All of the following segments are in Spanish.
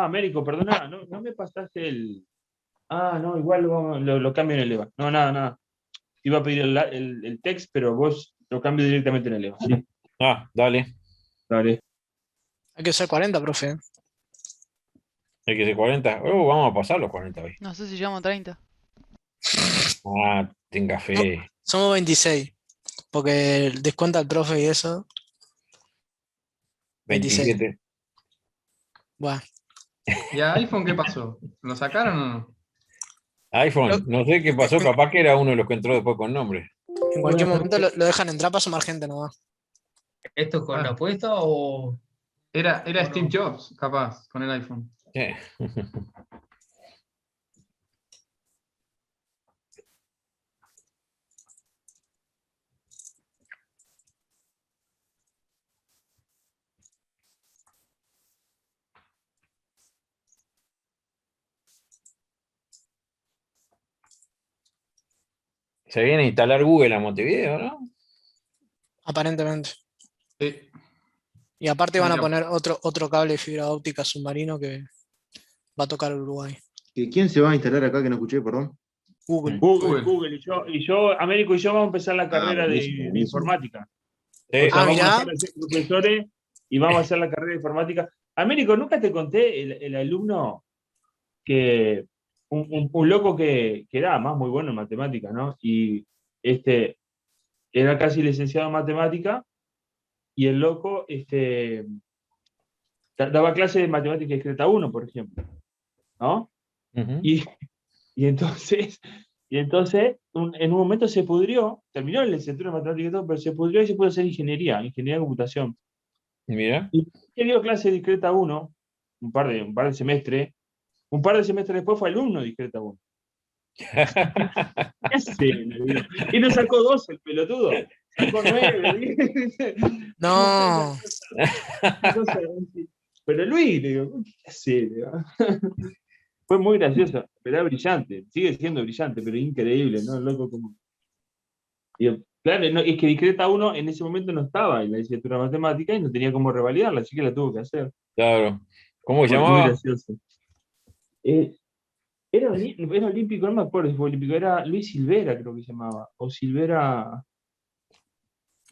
Américo, perdona, no me pasaste el. No, igual lo cambio en el EVA. No, nada. Iba a pedir el text, pero vos lo cambio directamente en el EVA. Sí, Dale. dale. Hay que ser 40, profe. Hay que ser 40. Vamos a pasar los 40 hoy. No sé si llegamos a 30. Tenga fe. Somos 26. Porque descuenta el profe y eso. 26. 27. Bueno. ¿Y a iPhone qué pasó? ¿Lo sacaron o no? iPhone, no sé qué pasó, capaz que era uno de los que entró después con nombre. En cualquier momento lo dejan entrar para sumar gente nomás. ¿Esto con la apuesta o...? Era no? Steve Jobs, capaz, con el iPhone. Se viene a instalar Google a Montevideo, ¿no? Aparentemente. Sí. Y aparte van a poner otro cable de fibra óptica submarino que va a tocar Uruguay. ¿Quién se va a instalar acá que no escuché, perdón? Google. Google. Y yo, Américo y yo vamos a empezar la carrera buenísimo. de informática. Sí. O sea, vamos mirá. a ser profesores y vamos a hacer la carrera de informática. Américo, ¿nunca te conté el alumno que un loco que era más muy bueno en matemática, ¿no? Y era casi licenciado en matemática y el loco daba clases de matemática discreta 1, por ejemplo, ¿no? Ujú. Y entonces en un momento se pudrió, terminó la licenciatura en matemática y todo, pero se pudrió y se pudo hacer ingeniería de computación. Mira. Y dio clase de discreta 1, un par de semestres. Un par de semestres después fue alumno de discreta 1. ¿Qué hace? Le digo. Y no sacó 2 el pelotudo. Sacó 9. No. Pero Luis, le digo, ¿qué hace? Le digo. Fue muy gracioso, pero era brillante. Sigue siendo brillante, pero increíble, ¿no? Loco como. Digo, claro, no, es que discreta 1 en ese momento no estaba en la licenciatura de matemática y no tenía cómo revalidarla, así que la tuvo que hacer. Claro. ¿Cómo se Muy llamaba? gracioso. Era olímpico, no me acuerdo si fue olímpico, era Luis Silvera, creo que se llamaba. O Silvera.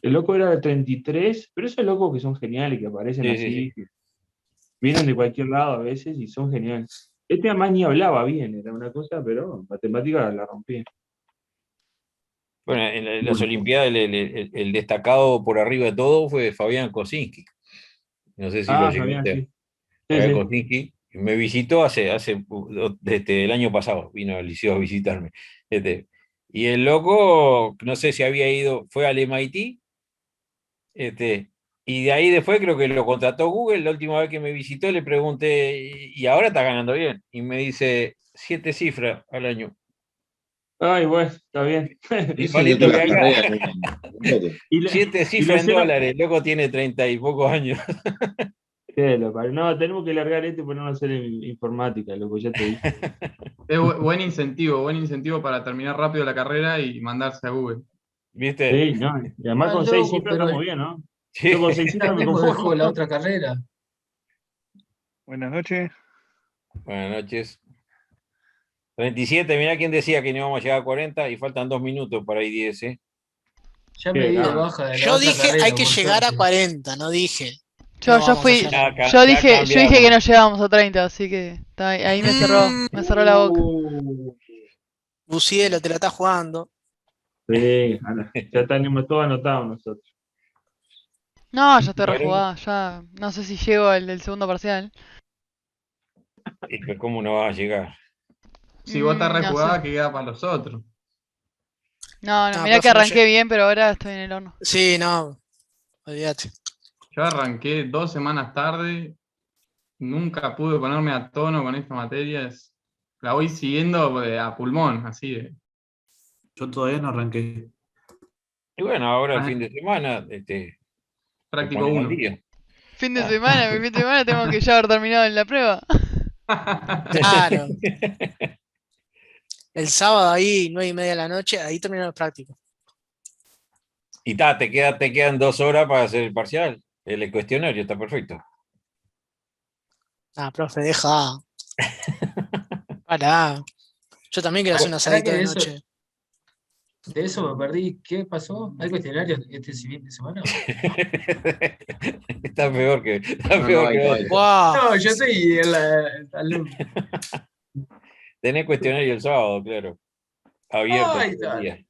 El loco era de 33, pero esos locos que son geniales, que aparecen Sí, así, sí. que vienen de cualquier lado a veces y son geniales. Además ni hablaba bien, era una cosa, pero en matemática la rompía. Bueno, en las Olimpiadas el destacado por arriba de todo fue Fabián Kosinski. No sé si lo Fabián, llegaste. sí. Fabián Sí. Kosinski me visitó desde el año pasado, vino al liceo a visitarme. Y el loco, no sé si había ido, fue al MIT, y de ahí después creo que lo contrató Google. La última vez que me visitó le pregunté, ¿y ahora está ganando bien? Y me dice, 7 cifras al año. Ay, bueno, está bien. Igualito que acá. 7 Y lo cifras en hicieron. dólares, el loco tiene 30 y pocos años. No, tenemos que largar y ponernos a hacer informática, loco, ya te dije. Es buen incentivo para terminar rápido la carrera y mandarse a Google. ¿Viste? Sí, no, y además con 6 loco, cifras pero estamos bien, ¿no? Sí. Yo con 6 ya cifras me mismo dejó conformo. la otra carrera. Buenas noches. Buenas noches. 37, mirá quién decía que no íbamos a llegar a 40 y faltan 2 minutos para ir 10, ¿eh? Ya me di de baja de la Yo otra dije carrera, hay que por llegar a suerte. 40, no dije. Yo No, fui. vamos a llegar. Yo dije cambiamos. que no llegábamos a 30, así que ahí me cerró la boca. Bucielo, te la estás jugando. Sí, Ana, ya tenemos todo anotado nosotros. No, ya estoy Bueno, rejugada, ya no sé si llego al segundo parcial. pero ¿cómo no vas a llegar? Si vos estás No rejugada, sé. que queda para los otros. No, No, mirá que profe, no arranqué bien, pero ahora estoy en el horno. Sí, no. Olvídate. Yo arranqué 2 semanas tarde, nunca pude ponerme a tono con esta materia. La voy siguiendo a pulmón, así de. Yo todavía no arranqué. Y bueno, ahora el Ah, fin de semana, te práctico pones al 1. día. Mi fin de semana tengo que ya haber terminado en la prueba. Claro. El sábado ahí, 9:30 de la noche, ahí terminó el práctico. Y te quedan 2 horas para hacer el parcial. El cuestionario está perfecto. Ah, profe, deja. Pará. Yo también quiero hacer un Ahora asadito que de noche. de eso me perdí. ¿Qué pasó? ¿Hay cuestionario este fin de semana? Está peor que, No, no hay, no hay. ¡Guau! No, yo soy el alumno. Tenés cuestionario el sábado, claro. Abierto Ay, todo el tal. día.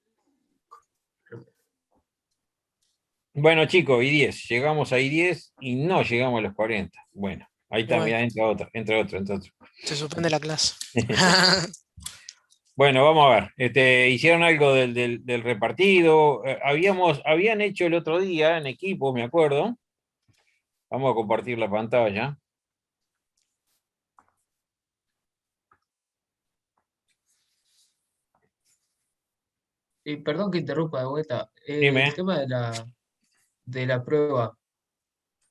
Bueno, chicos, I10. Llegamos a I10 y no llegamos a los 40. Bueno, ahí está, Bueno. mirá, entra otro. Se suspende la clase. Bueno, vamos a ver. Hicieron algo del repartido. Habían hecho el otro día en equipo, me acuerdo. Vamos a compartir la pantalla. Y perdón que interrumpa de vuelta. Dime. El tema de la prueba,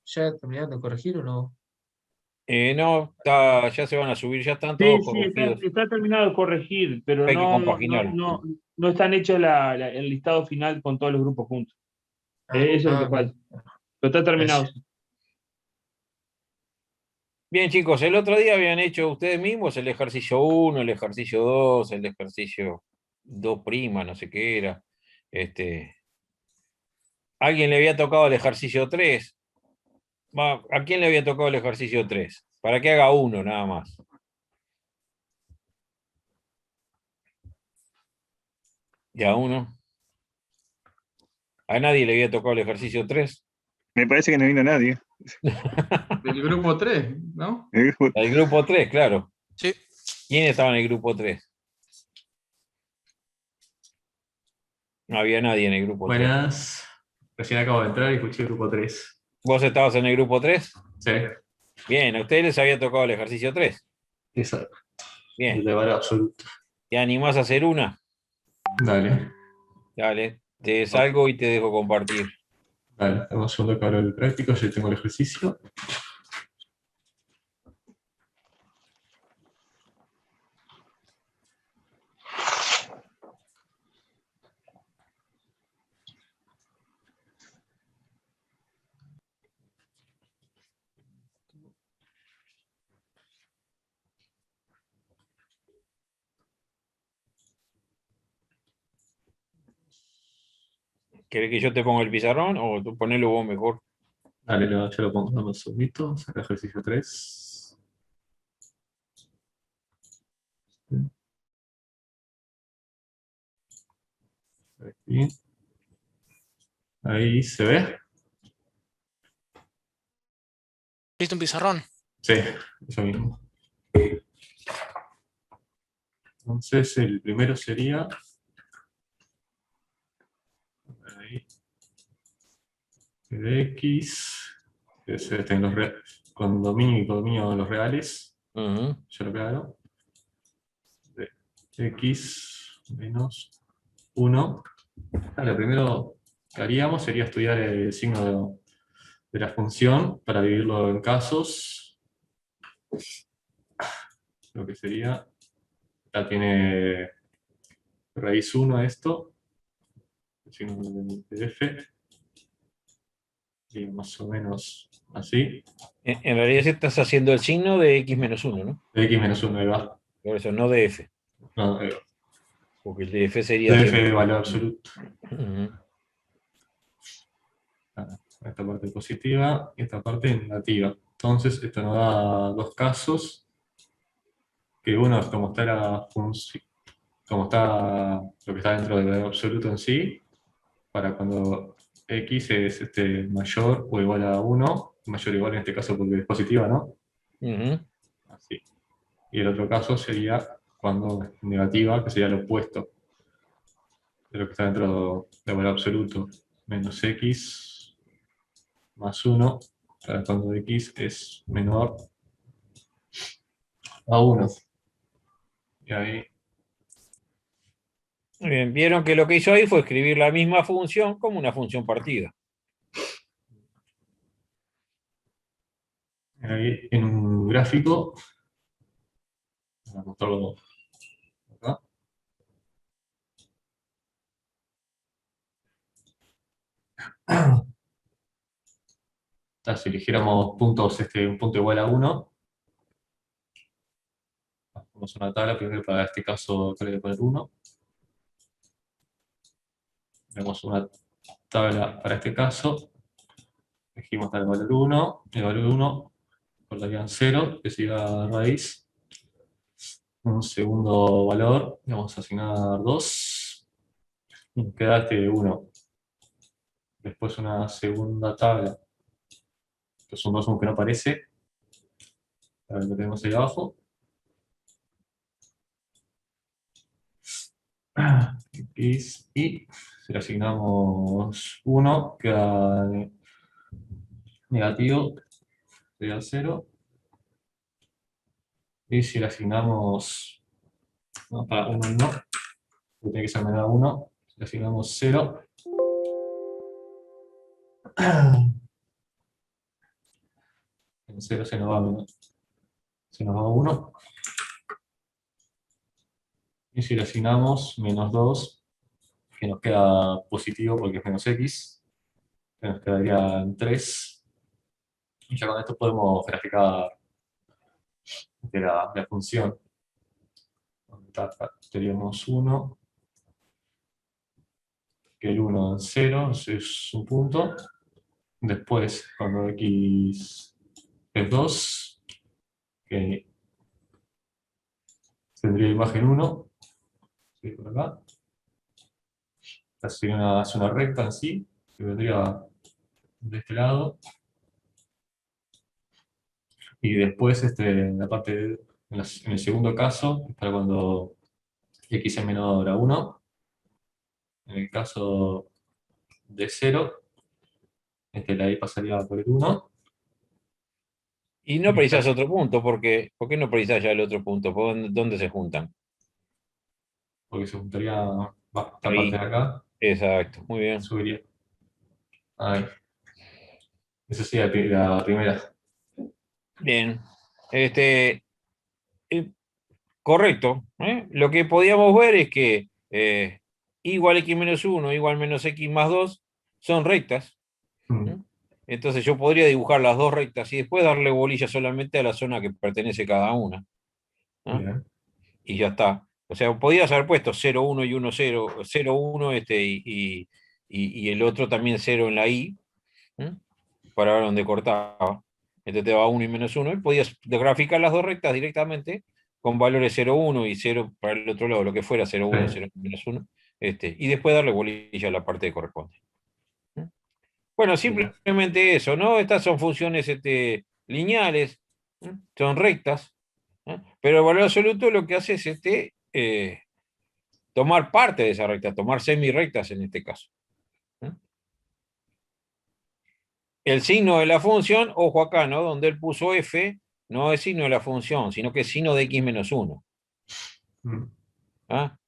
¿ya terminaron de corregir o no? No, ya se van a subir, ya están Sí, todos sí, corregidos. está terminado de corregir, pero Hay que compaginarlo. no están hechos el listado final con todos los grupos juntos. Eso es lo que falta. Pero está terminado. Bien, chicos, el otro día habían hecho ustedes mismos el ejercicio 1, el ejercicio 2, el ejercicio 2', no sé qué era. ¿Alguien le había tocado el ejercicio 3? ¿A quién le había tocado el ejercicio 3? Para que haga uno nada más. Ya uno. ¿A nadie le había tocado el ejercicio 3? Me parece que no vino nadie. Del grupo 3, ¿no? El grupo 3, claro. Sí. ¿Quién estaba en el grupo 3? No había nadie en el grupo 3. Buenas. Recién acabo de entrar y escuché el grupo 3. ¿Vos estabas en el grupo 3? Sí. Bien, ¿a ustedes les había tocado el ejercicio 3? Exacto. Bien. El de valor absoluto. ¿Te animás a hacer una? Dale. Dale, te salgo y te dejo compartir. Dale, dame un segundo que abro el práctico, ya tengo el ejercicio. ¿Querés que yo te ponga el pizarrón o tú ponelo vos mejor? Dale, ya lo pongo, dame un segundito, saca ejercicio 3. Aquí. Ahí se ve. ¿Viste un pizarrón? Sí, eso mismo. Entonces el primero sería ahí, de X, que es con dominio y codominio de los reales. Yo lo aclaro. De X menos 1. Lo primero que haríamos sería estudiar el signo de la función para dividirlo en casos. Lo que sería, ya tiene raíz 1 esto, el signo de f, y más o menos así. En realidad estás haciendo el signo de x menos 1, ¿no? De x menos 1, ahí va. Por eso, no de f. No, ahí va. Porque el de f sería... De f de valor absoluto. Uh-huh. Esta parte positiva y esta parte negativa. Entonces, esto nos da dos casos, que uno es como está la función, como está lo que está dentro del valor absoluto en sí, para cuando x es mayor o igual a 1, mayor o igual en este caso porque es positiva, ¿no? Uh-huh. Así. Y el otro caso sería cuando es negativa, que sería lo opuesto de lo que está dentro del valor absoluto, menos x más 1, para cuando x es menor a 1. Y ahí... Muy bien, vieron que lo que hizo ahí fue escribir la misma función como una función partida. Ahí en un gráfico, voy a mostrarlo acá. Si eligiéramos puntos, un punto igual a 1, Tenemos una tabla, primero para este caso creo que poner 1. Tenemos una tabla para este caso. Elegimos el valor 1, el valor 1 guardarían 0, que sería raíz. Un segundo valor, le vamos a asignar 2. Nos queda este 1. Después una segunda tabla, que es un 2 que no aparece. A ver, lo tenemos ahí abajo. Y si le asignamos 1, queda negativo, sería 0. Y si le asignamos, no, para 1 no, tiene que ser menor a 1, si le asignamos 0, en 0 se nos va a 1. Y si le asignamos menos 2, que nos queda positivo porque es menos x, que nos quedaría 3. Y ya con esto podemos graficar la función. Teníamos 1, que el 1 en 0 es un punto. Después, cuando x es 2, que tendría imagen 1, ¿sí? Por acá. Esta sería una recta en sí, que vendría de este lado. Y después, en la parte en el segundo caso, es para cuando x es menor a 1. En el caso de 0, la y pasaría por el 1. Y no precisás otro punto, ¿por qué no precisás ya el otro punto? ¿Dónde se juntan? Porque se juntaría esta parte Ahí. de acá. Exacto, muy bien. Subiría. Ahí. Esa sería la primera. Bien. Correcto. Lo que podíamos ver es que igual x menos 1, igual menos x más 2 son rectas. Entonces yo podría dibujar las dos rectas y después darle bolilla solamente a la zona que pertenece cada una. Y ya está. O sea, podías haber puesto 0, 1 y 1, 0, 0, 1 y el otro también 0 en la i, para ver dónde cortaba. Entonces te va 1 y menos 1, y podías graficar las dos rectas directamente con valores 0, 1 y 0 para el otro lado, lo que fuera 0, 1, 0, menos 1, y después darle bolilla a la parte que corresponde. Bueno, simplemente eso, ¿no? Estas son funciones lineales, son rectas, pero el valor absoluto lo que hace es tomar parte de esa recta, tomar semirectas en este caso. El signo de la función, ojo acá, ¿no? Donde él puso f, no es signo de la función, sino que es signo de x menos 1.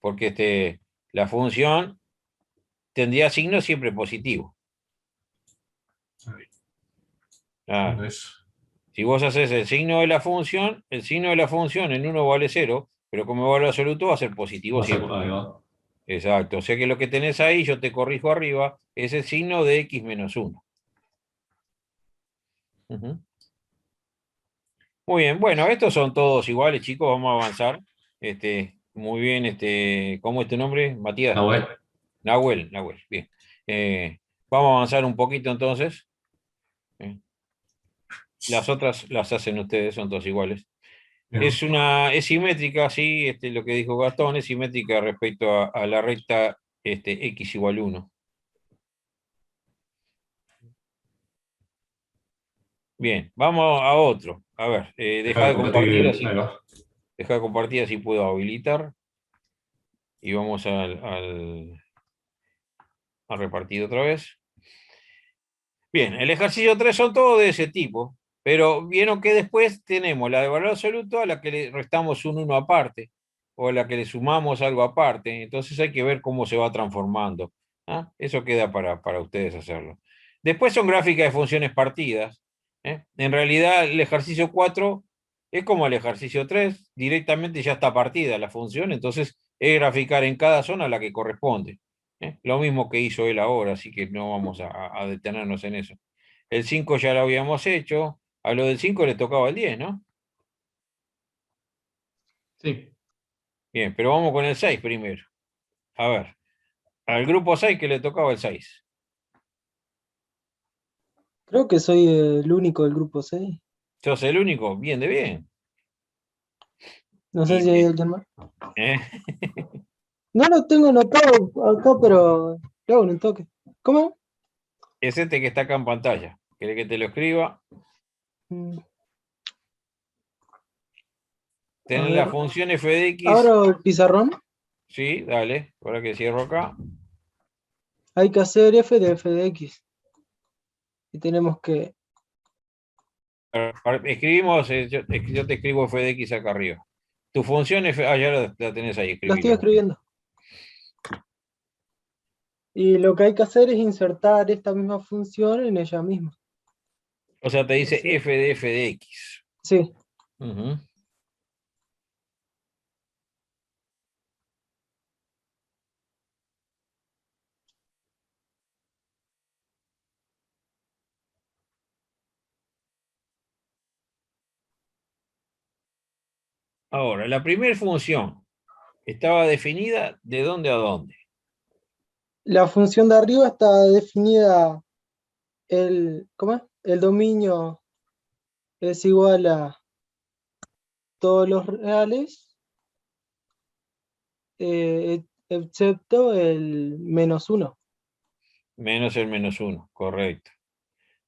Porque la función tendría signo siempre positivo. Si vos haces el signo de la función en 1 vale 0, pero como valor absoluto va a ser positivo siempre. Exacto, o sea que lo que tenés ahí, yo te corrijo arriba, es el signo de x menos 1. Muy bien, bueno, estos son todos iguales, chicos, vamos a avanzar. Muy bien, ¿cómo es tu nombre? Matías. Nahuel, bien. Vamos a avanzar un poquito entonces. Las otras las hacen ustedes, son todas iguales. Es simétrica, sí, lo que dijo Gastón, es simétrica respecto a la recta x igual 1. Bien, vamos a otro. A ver, deja de compartir así. Deja de compartir así puedo habilitar. Y vamos a repartir otra vez. Bien, el ejercicio 3 son todos de ese tipo. Pero vieron que después tenemos la de valor absoluto a la que le restamos un 1 aparte, o a la que le sumamos algo aparte. Entonces hay que ver cómo se va transformando. Eso queda para ustedes hacerlo. Después son gráficas de funciones partidas. En realidad el ejercicio 4 es como el ejercicio 3, directamente ya está partida la función, entonces es graficar en cada zona la que corresponde. Lo mismo que hizo él ahora, así que no vamos a detenernos en eso. El 5 ya lo habíamos hecho. A lo del 5 le tocaba el 10, ¿no? Sí. Bien, pero vamos con el 6 primero. A ver, al grupo 6 que le tocaba el 6. Creo que soy el único del grupo 6. ¿Sos el único? Bien de bien. No sé Y si hay bien, alguien más. ¿eh? No lo tengo anotado acá, pero lo hago en un toque. ¿Cómo? Es este que está acá en pantalla. ¿Querés que te lo escriba? Mm, A Tenés la ver, función f de x. abro el pizarrón. Sí, dale. Ahora que cierro acá. Hay que hacer f de x. Y tenemos que... Escribimos, yo te escribo f de x acá arriba. Tu función f, ya la tenés ahí, La estoy escribila. escribiendo. Y lo que hay que hacer es insertar esta misma función en ella misma. O sea, te dice Sí. f de x. Sí. Ujú. Ahora, la primera función estaba definida de dónde a dónde. La función de arriba está definida ¿cómo es? El dominio es igual a todos los reales, excepto el -1. Menos el -1, correcto.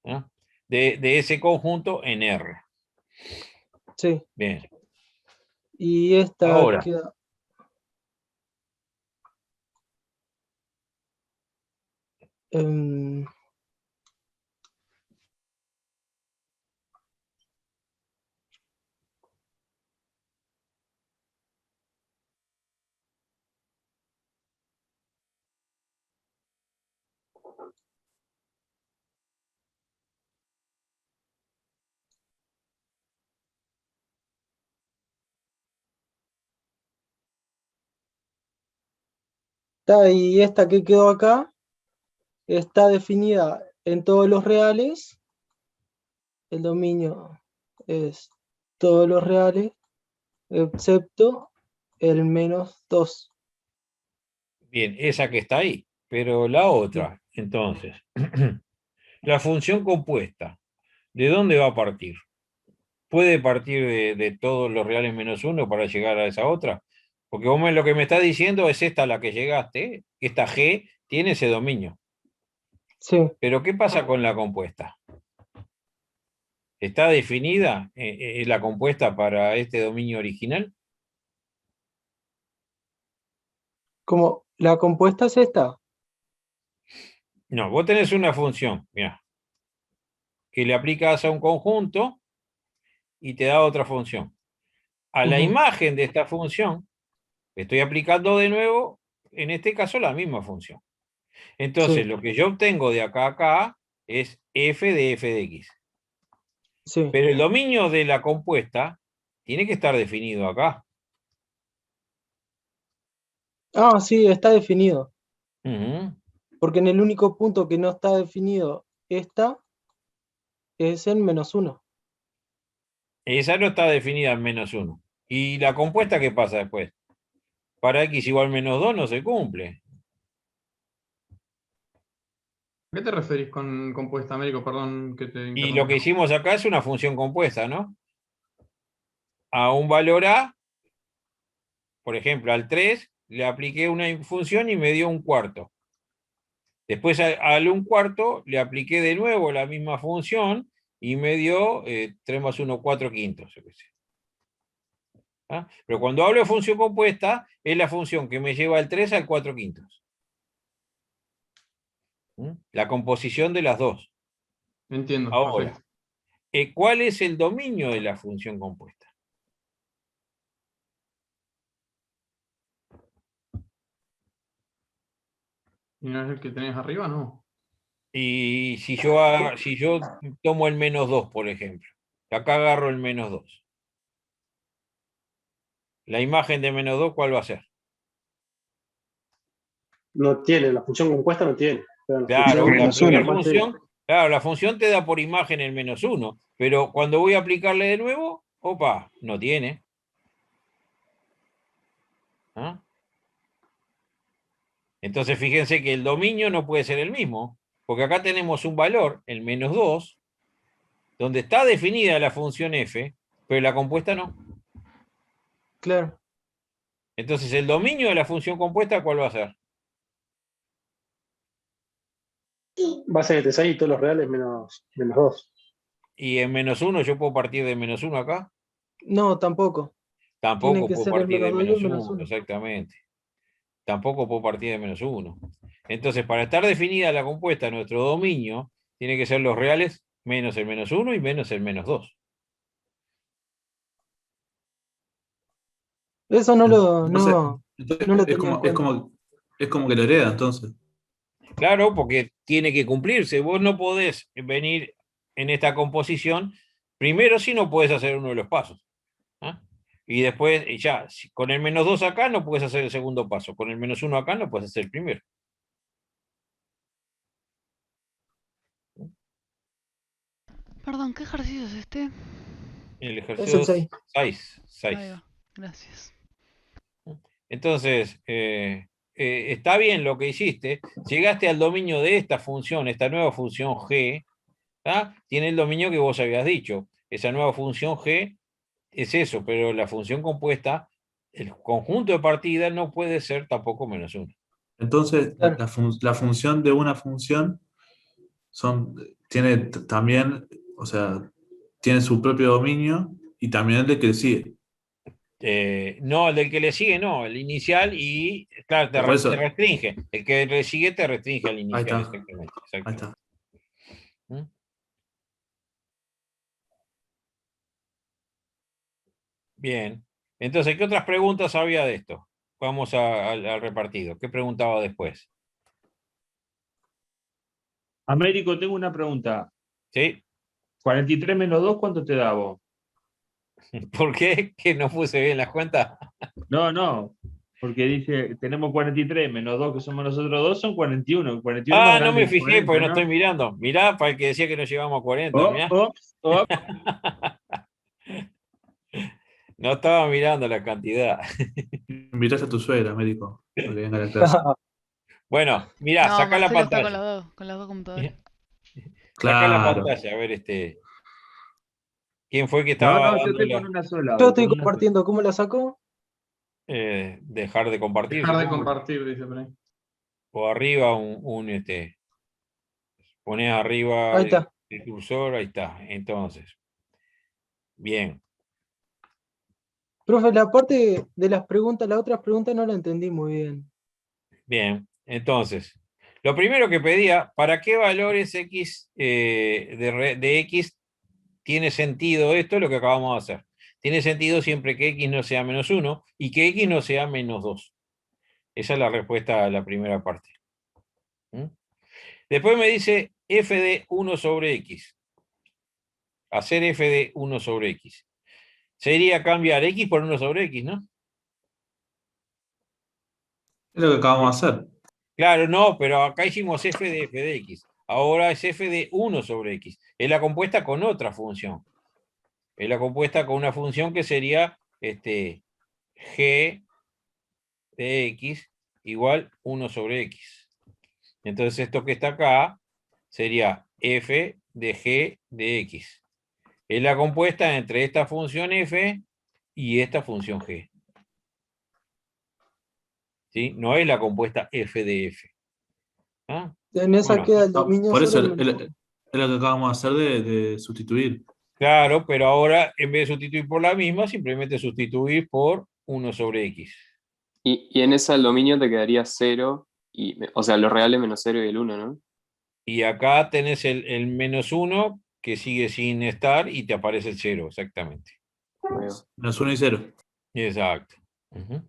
¿No? De ese conjunto en R. Sí. Bien. Y esta Ahora, queda... em, y esta que quedó acá está definida en todos los reales. El dominio es todos los reales, excepto el -2. bien, esa que está ahí. Pero la otra, entonces, la función compuesta, ¿de dónde va a partir? ¿Puede partir de todos los reales -1 para llegar a esa otra? Porque vos lo que me estás diciendo es esta a la que llegaste, esta G tiene ese dominio. Sí. Pero ¿qué pasa con la compuesta? ¿Está definida la compuesta para este dominio original? Como la compuesta es esta. No, vos tenés una función, mira, que le aplicas a un conjunto y te da otra función. A la imagen de esta función, estoy aplicando de nuevo, en este caso, la misma función. Entonces, Sí. lo que yo obtengo de acá a acá es f de x. Sí. Pero el dominio de la compuesta tiene que estar definido acá. Ah, sí, está definido. Ujú. Porque en el único punto que no está definido esta es en -1. Esa no está definida en -1. ¿Y la compuesta qué pasa después? Para x igual -2 no se cumple. ¿A qué te referís con compuesta, Américo? Perdón que te Y lo que interrumpa. hicimos acá es una función compuesta, ¿no? A un valor a, por ejemplo, al 3, le apliqué una función y me dio un cuarto. Después al 1/4 le apliqué de nuevo la misma función y me dio 3 más 1, 4 quintos. ¿Ah? Pero cuando hablo de función compuesta, es la función que me lleva al 3 al 4 quintos. La composición de las dos. Entiendo, Ahora, perfecto. ¿cuál es el dominio de la función compuesta? ¿Y no es el que tenés arriba? No. Y si yo tomo el -2, por ejemplo, acá agarro el -2. La imagen de -2, ¿cuál va a ser? No tiene, la función compuesta no tiene. Pero la Claro, función la primera normal sí. función, claro, la función te da por imagen el -1, pero cuando voy a aplicarle de nuevo, opa, no tiene. ¿Ah? Entonces fíjense que el dominio no puede ser el mismo, porque acá tenemos un valor, el -2, donde está definida la función f, pero la compuesta no. Claro. Entonces el dominio de la función compuesta, ¿cuál va a ser? Base de T6 y todos los reales menos 2. Y en -1 yo puedo partir de -1 acá. No, tampoco. Tienen Tampoco que puedo ser el partir de menos 2 y el -1, -1. exactamente. Tampoco puedo partir de -1. Entonces, para estar definida la compuesta, nuestro dominio tiene que ser los reales menos el -1 y menos el -2. Eso no lo, Entonces, no lo tenía en cuenta. es como que lo hereda, entonces. Claro, porque tiene que cumplirse. Vos no podés venir en esta composición, primero si no podés hacer uno de los pasos. ¿Ah? Y después, ya, con el -2 acá no puedes hacer el segundo paso, con el -1 acá no puedes hacer el primero. Perdón, ¿qué ejercicio es este? El Es ejercicio el 6. 6. Ahí va, gracias. Entonces, está bien lo que hiciste. Llegaste al dominio de esta función, esta nueva función g, ¿tá? Tiene el dominio que vos habías dicho. Esa nueva función g es eso, pero la función compuesta, el conjunto de partida no puede ser tampoco -1. Entonces, Claro. la función de una función tiene también, o sea, tiene su propio dominio y también el de que le sigue. No, el del que le sigue no, el inicial y, claro, Por eso, te restringe. El que le sigue te restringe al ahí inicial, está, exactamente. ahí está. ¿Mm? Bien. Entonces, ¿qué otras preguntas había de esto? Vamos al repartido. ¿Qué preguntaba después? Américo, tengo una pregunta. ¿Sí? 43 menos 2, ¿cuánto te da vos? ¿Por qué? ¿Que no puse bien las cuentas? No, porque dice, tenemos 43 menos 2, que somos nosotros dos, son 41. 41 es más Ah, no grande me que fijé 40, porque no ¿no? estoy mirando. Mirá, para el que decía que nos llevamos a 40, mirá. Oh. No estaba mirando la cantidad. Invitás a tu suegra, médico, para que venga a la clase. Bueno, mirá, No, saca la Marcelo está pantalla. con las dos computadoras. Saca la Claro. pantalla, a ver quién fue que No, estaba yo dando estoy con una sola. Yo Hoy, estoy con una sola. compartiendo. ¿Cómo la saco? dejar de compartir, Dejar de supongo. compartir, dice por ahí. O arriba pones arriba Ahí está. el cursor, ahí está. Entonces, bien. Profe, la parte de las preguntas, las otras preguntas no la entendí muy bien. Bien, entonces, lo primero que pedía, ¿para qué valores x de x tiene sentido esto? Es lo que acabamos de hacer. Tiene sentido siempre que x no sea -1 y que x no sea -2. Esa es la respuesta a la primera parte. ¿Mm? Después me dice f de 1 sobre x. Hacer f de 1 sobre x. Sería cambiar x por 1 sobre x, ¿no? Es lo que acabamos de hacer. Claro, no, pero acá hicimos f de x. Ahora es f de 1 sobre x. Es la compuesta con otra función. Es la compuesta con una función que sería g de x igual 1 sobre x. Entonces esto que está acá sería f de g de x. Es la compuesta entre esta función f y esta función g. ¿Sí? No es la compuesta f de f. ¿Ah? En esa Bueno, queda el dominio Por eso sobre el es menos. lo que acabamos de hacer de sustituir. claro, pero ahora en vez de sustituir por la misma, simplemente sustituir por 1 sobre x. Y en esa el dominio te quedaría 0, o sea, los reales menos 0 y el 1, ¿no? Y acá tenés el -1 que sigue sin estar y te aparece el 0, exactamente. -1 y 0. Exacto. Ujú.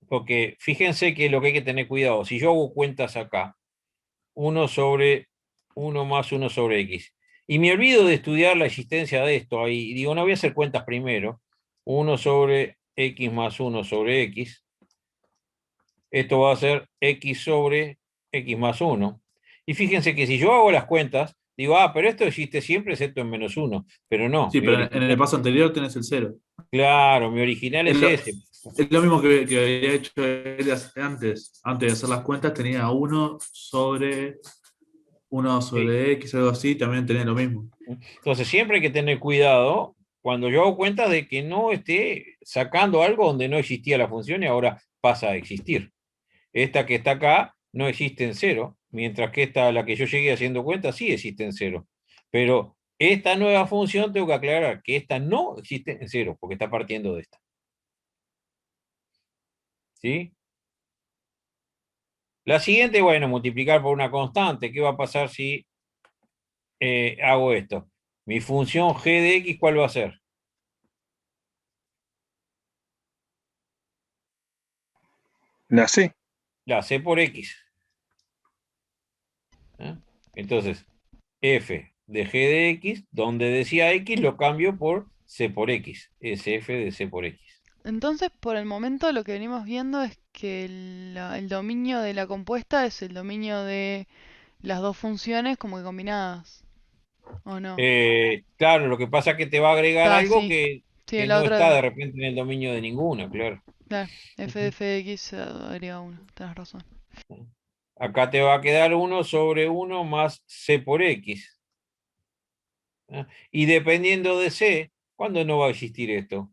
Porque fíjense que lo que hay que tener cuidado, si yo hago cuentas acá, 1 sobre 1 más 1 sobre x, y me olvido de estudiar la existencia de esto ahí, y digo, no voy a hacer cuentas primero, 1 sobre x más 1 sobre x, esto va a ser x sobre x más 1. Y fíjense que si yo hago las cuentas, digo, pero esto existe siempre excepto en -1. Pero no. Sí, pero en el paso anterior tenés el 0. Claro, mi original es ese. Es lo mismo que había hecho él antes. Antes de hacer las cuentas tenía 1 sobre X, algo así, también tenía lo mismo. Entonces siempre hay que tener cuidado cuando yo hago cuenta de que no esté sacando algo donde no existía la función y ahora pasa a existir. Esta que está acá no existe en 0, mientras que esta, la que yo llegué haciendo cuenta, sí existe en 0. Pero esta nueva función tengo que aclarar que esta no existe en 0, porque está partiendo de esta. ¿Sí? La siguiente, bueno, multiplicar por una constante. ¿Qué va a pasar si hago esto? Mi función g de x, ¿cuál va a ser? La C. La c por x. Entonces, f de g de x, donde decía x, lo cambio por c por x. Es f de c por x. Entonces, por el momento lo que venimos viendo es que el dominio de la compuesta es el dominio de las dos funciones como que combinadas. ¿O no? Claro, lo que pasa es que te va a agregar Está, algo sí. que Sí, la no está otra. de repente en el dominio de ninguna, claro. Claro, f de f de x agrega 1. Tenés razón. Acá te va a quedar 1 sobre 1 más c por x. Y dependiendo de c, ¿cuándo no va a existir esto?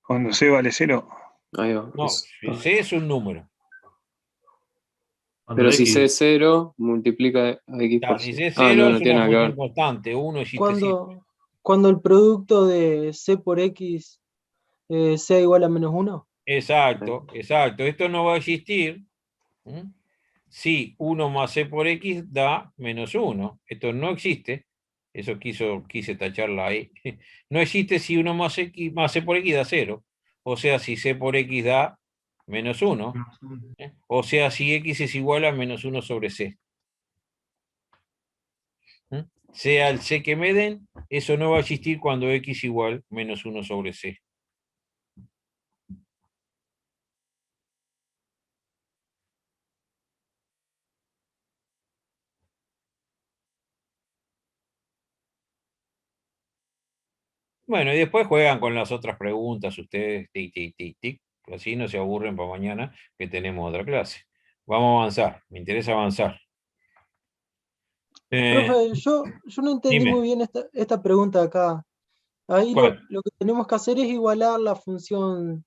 Cuando C vale 0. Ahí va. No, c es un número. Pero si C es 0, multiplica a X por Si C. c es Ah, 0 no, es no tiene una nada que función ver. constante, 1 existe siempre. Cuando el producto de C por X sea igual a -1. Exacto, exacto. Esto no va a existir si 1 más c por x da -1. Esto no existe. Eso quise tacharla ahí. No existe si 1 más c por x da 0. O sea, si c por x da -1. O sea, si x es igual a -1 sobre c. Sea el c que me den, eso no va a existir cuando x igual -1 sobre c. Bueno, y después juegan con las otras preguntas ustedes, tic, tic, tic, tic. Así no se aburren para mañana que tenemos otra clase. Vamos a avanzar, me interesa avanzar. Profe, yo no entendí Dime. muy bien esta pregunta acá. Ahí ¿Cuál? lo que tenemos que hacer es igualar la función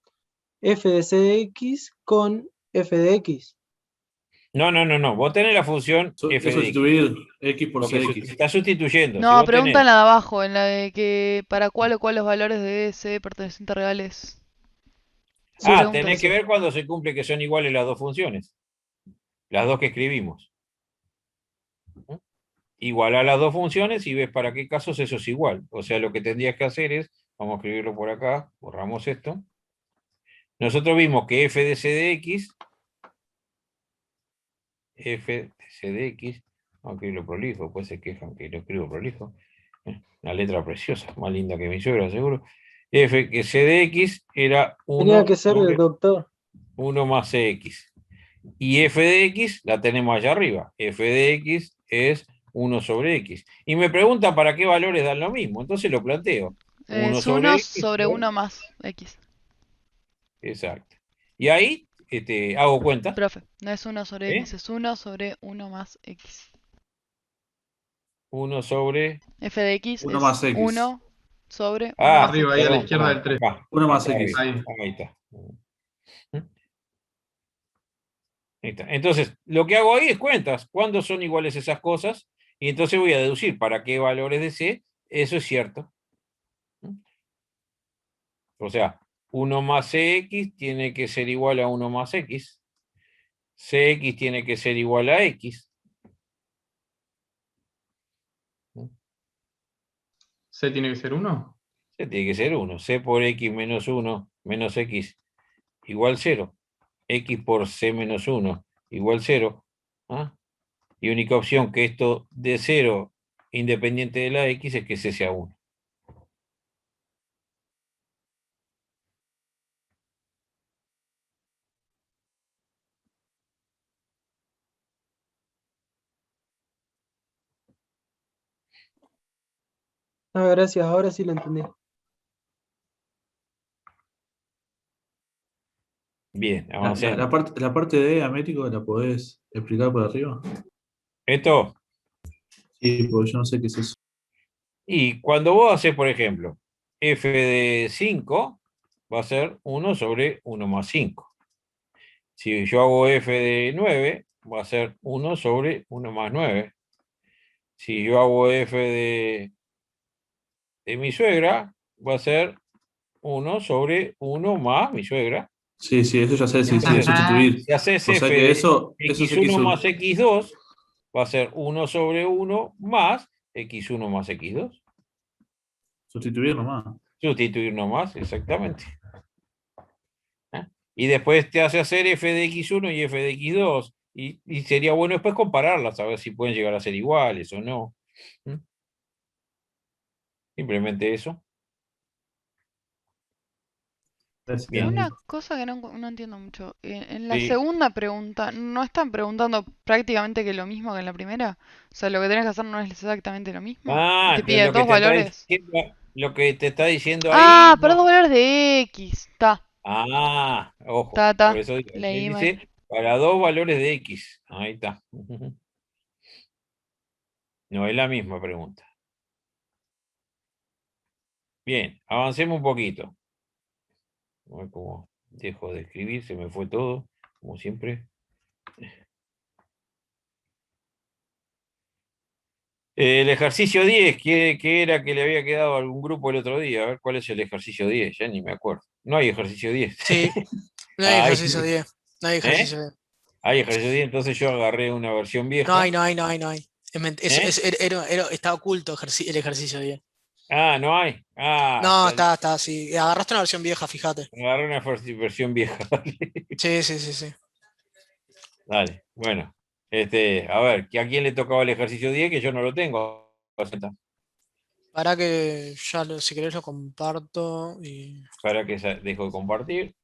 f de c de x con f de x. No. Vos tenés la función f Es de x. sustituir X por Lo que CX. está sustituyendo. Si No, vos pregunta tenés. en la de abajo, en la de que para cuál o cuáles valores de C pertenecientes reales. Pregunta Tenés que eso. ver cuando se cumple que son iguales las dos funciones. Las dos que escribimos. Igualar las dos funciones y ves para qué casos eso es igual. O sea, lo que tendrías que hacer es, vamos a escribirlo por acá, borramos esto. Nosotros vimos que f de c de x, vamos a escribirlo prolijo, pues se quejan que lo escribo prolijo. Una letra preciosa, más linda que mi suegra, seguro. F que c de x era 1 Tenía que ser el doctor. 1 más cx. Y f de x la tenemos allá arriba. F de x es 1 sobre x. Y me pregunta para qué valores dan lo mismo. Entonces lo planteo. 1 Es sobre 1 x. sobre 1 más X. Exacto. Y ahí hago cuenta. Profe, no es 1 sobre X, es 1 sobre 1 más X. 1 sobre... F de X 1 es más X. 1 sobre 1 más Arriba, ahí X. a la izquierda del 3. 1 más Ahí, X. Ahí. ahí está. Ahí está. Entonces, lo que hago ahí es cuentas. ¿Cuándo son iguales esas cosas? Y entonces voy a deducir para qué valores de C eso es cierto. O sea, 1 más CX tiene que ser igual a 1 más X. CX tiene que ser igual a X. ¿C tiene que ser 1? C tiene que ser 1. C por X menos 1 menos X igual 0. X por C menos 1 igual 0. Y única opción que esto de 0 independiente de la X es que C sea 1. Ah, gracias, ahora sí lo entendí. Bien, La, avancemos. la parte de Américo, ¿la podés explicar por arriba? Esto, Sí, porque yo no sé qué es eso. y cuando vos haces, por ejemplo, f de 5, va a ser 1 sobre 1 más 5. Si yo hago f de 9, va a ser 1 sobre 1 más 9. Si yo hago f de mi suegra, va a ser 1 sobre 1 más mi suegra. Sí, sí, eso ya sé, sí, sí, Entonces, sustituir. si haces O sea f que de eso se x1 quiso. más x2, va a ser 1 sobre 1 más x1 más x2. Sustituir nomás. Sustituir nomás, exactamente. ¿Eh? Y después te hace hacer f de x1 y f de x2. Y sería bueno después compararlas, a ver si pueden llegar a ser iguales o no. ¿Mm? Simplemente eso. Bien. Una cosa que no entiendo mucho. En la Sí. segunda pregunta, ¿no están preguntando prácticamente que lo mismo que en la primera? O sea, lo que tenés que hacer no es exactamente lo mismo. Y te Entonces pide lo que dos te está valores. diciendo, lo que te está diciendo ahí, Ah, para no. dos valores de X. Está, Ojo, por eso digo, le leí mal. dice para 2 valores de X. Ahí está. No es la misma pregunta. Bien, avancemos un poquito. A ver cómo dejo de escribir, se me fue todo, como siempre. El ejercicio 10, ¿qué era que le había quedado a algún grupo el otro día? A ver, ¿cuál es el ejercicio 10? Ya ni me acuerdo. No hay ejercicio 10. Sí, no hay ejercicio 10. No hay ejercicio 10. Hay ejercicio 10, entonces yo agarré una versión vieja. No hay, no hay, no hay, no hay. Está oculto el ejercicio 10. No hay. No, está, sí. Agarraste una versión vieja, fíjate. Agarré una versión vieja. Sí, sí, sí, sí. Dale, bueno. A ver, ¿a quién le tocaba el ejercicio 10? Que yo no lo tengo. Para que si querés lo comparto y. Para que dejo de compartir.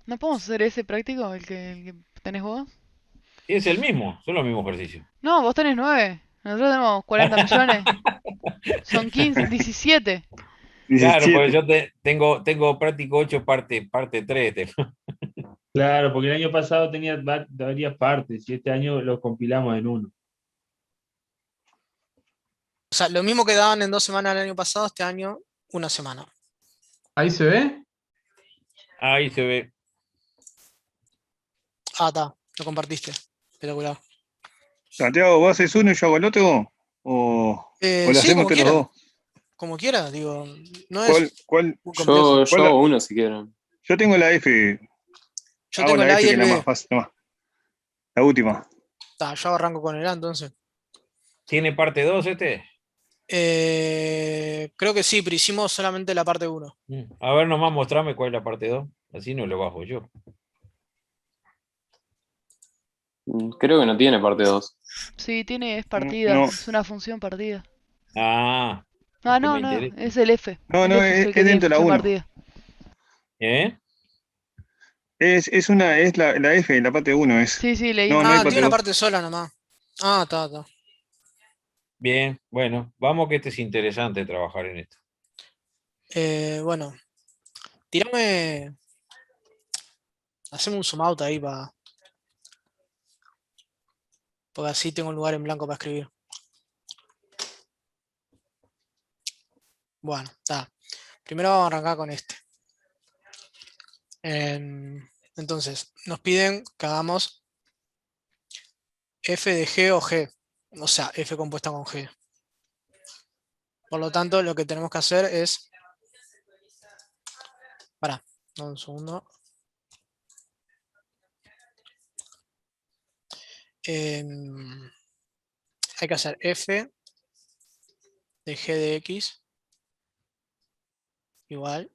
¿No podemos hacer ese práctico, el que tenés vos? Y es el mismo, son los mismos ejercicios. No, vos tenés 9. Nosotros tenemos 40 millones. Son 15, 17. Claro, porque yo tengo práctico 8 parte 3. Claro, porque el año pasado tenía varias partes y este año lo compilamos en uno. O sea, lo mismo que daban en 2 semanas el año pasado, este año, 1 semana. ¿Ahí se ve? Ahí se ve. Está, lo compartiste. Espectacular. Santiago, ¿vos haces uno y yo hago el otro? ¿O lo Sí, hacemos como entre los quiera. dos? Como quiera, digo. No es ¿Cuál? muy complejo. Yo hago uno si quieren. Yo tengo la F. Yo Hago tengo la el A F, y que el es la B. más fácil. La última. Yo arranco con el A entonces. ¿Tiene parte 2 este? Creo que sí, pero hicimos solamente la parte 1. A ver, nomás mostrame cuál es la parte 2. Así no lo bajo yo. Creo que no tiene parte 2. Sí, es partida. No. Es una función partida. Ah. Ah, que me no, interesa. es el F. No, El no, F es es el que tiene dentro de la función 1. partida. Es la F, la parte 1 es. Sí, sí, leí No, mal. no hay Tiene parte una 2. parte sola nomás. Está. Bien, bueno, vamos que este es interesante trabajar en esto. Bueno, tirame. Hacemos un zoom out ahí para. Porque así tengo un lugar en blanco para escribir. Bueno, está. Primero vamos a arrancar con este. Entonces, nos piden que hagamos f de g o g. O sea, f compuesta con g. Por lo tanto, lo que tenemos que hacer es. Pará, un segundo. Hay que hacer f de g de x igual.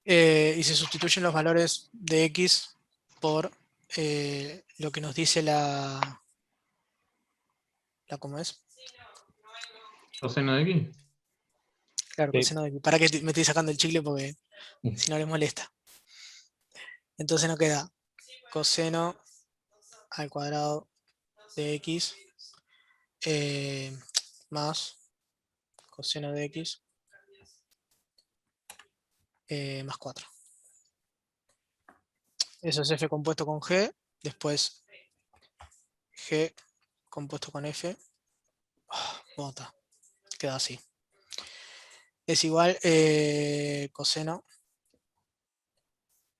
Y se sustituyen los valores de x por lo que nos dice la ¿cómo es? ¿Coseno de X? Claro, Sí. coseno de x. Para que me estoy sacando el chicle porque si no les molesta. Entonces nos queda coseno al cuadrado de x más coseno de x más 4. Eso es f compuesto con g, después g compuesto con f, bota, queda así. Es igual coseno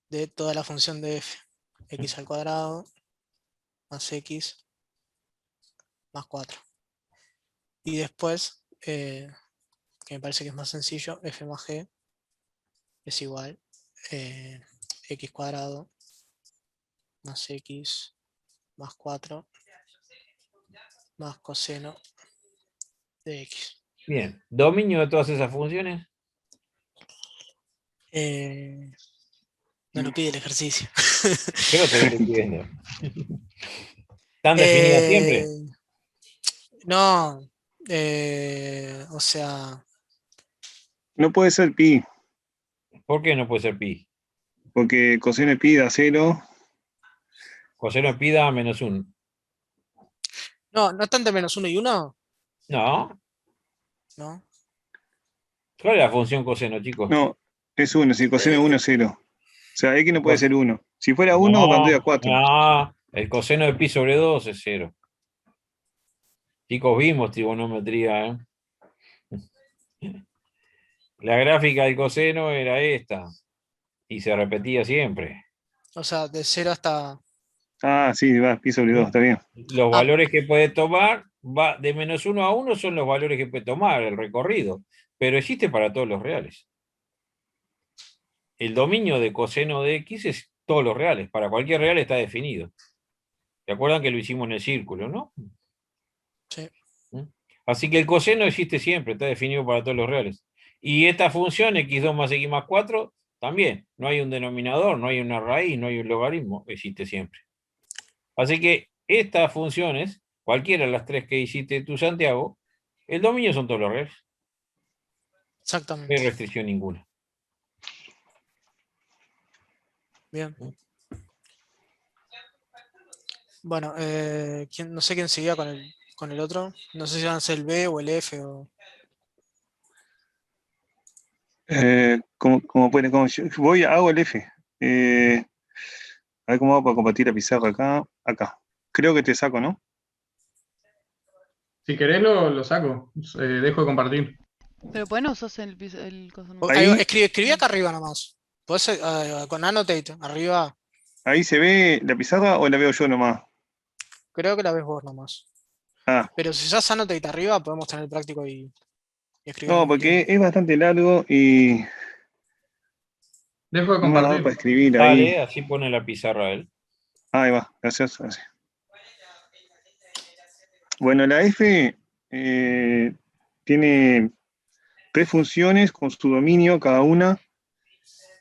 de toda la función de f, x al cuadrado más x más 4. Y después, que me parece que es más sencillo, f más g es igual x cuadrado más x más 4 más coseno de x. Bien, dominio de todas esas funciones. No lo pide el ejercicio. Yo no te estoy pidiendo. ¿Están definidas siempre? No, o sea, No puede ser pi, ¿Por qué no puede ser pi? porque coseno de pi da 0. Coseno de pi da menos 1. no están de menos 1 y 1, No. ¿no? ¿Cuál es la función coseno, chicos? No, es 1, si coseno de 1 es 0. O sea, x no puede ser 1. Si fuera 1, No, valdría 4. no, el coseno de pi sobre 2 es 0. Chicos, vimos trigonometría, ¿eh? La gráfica del coseno era esta. Y se repetía siempre. O sea, de 0 hasta... Ah, sí, va, pi sobre 2, está bien. Los valores que puede tomar, va de menos 1 a 1 son los valores que puede tomar, el recorrido. Pero existe para todos los reales. El dominio de coseno de x es todos los reales. Para cualquier real está definido. ¿Se acuerdan que lo hicimos en el círculo, no? Sí. Así que el coseno existe siempre, está definido para todos los reales. Y esta función, x2 más x más 4, también. No hay un denominador, no hay una raíz, no hay un logaritmo, existe siempre. Así que estas funciones, cualquiera de las tres que hiciste tú, Santiago, el dominio son todos los reales. Exactamente. No hay restricción ninguna. Bien. Bueno, no sé quién seguía con el otro. No sé si van a ser el B o el F o... Hago el F. A ver cómo hago para compartir la pizarra acá. Creo que te saco, ¿no? Si querés lo saco. Dejo de compartir. Pero ¿por qué no usas el coso nuevo? Ahí. Escribí acá arriba nomás. Podés, con Annotate, arriba. ¿Ahí se ve la pizarra o la veo yo nomás? Creo que la ves vos nomás. Ah, Pero si usás Annotate arriba, podemos tener el práctico y escribir. al no, mismo porque tiempo. es bastante largo y Dejo de no me ha dado para compartir. escribir ahí. Dale, así pone la pizarra él. Ahí va, gracias. Bueno, la F tiene 3 funciones con su dominio cada una.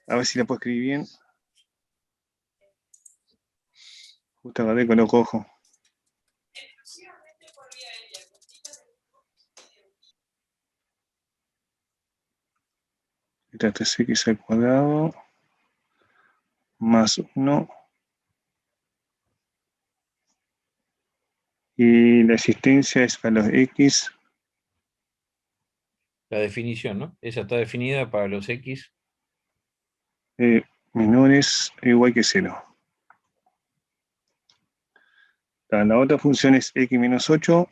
A ver si la puedo escribir bien. Justo agarré con lo cojo. Esta es 3x al cuadrado más 1. Y la existencia es para los x. La definición, ¿no? Esa está definida para los x. Menores o igual que 0. La otra función es x menos 8.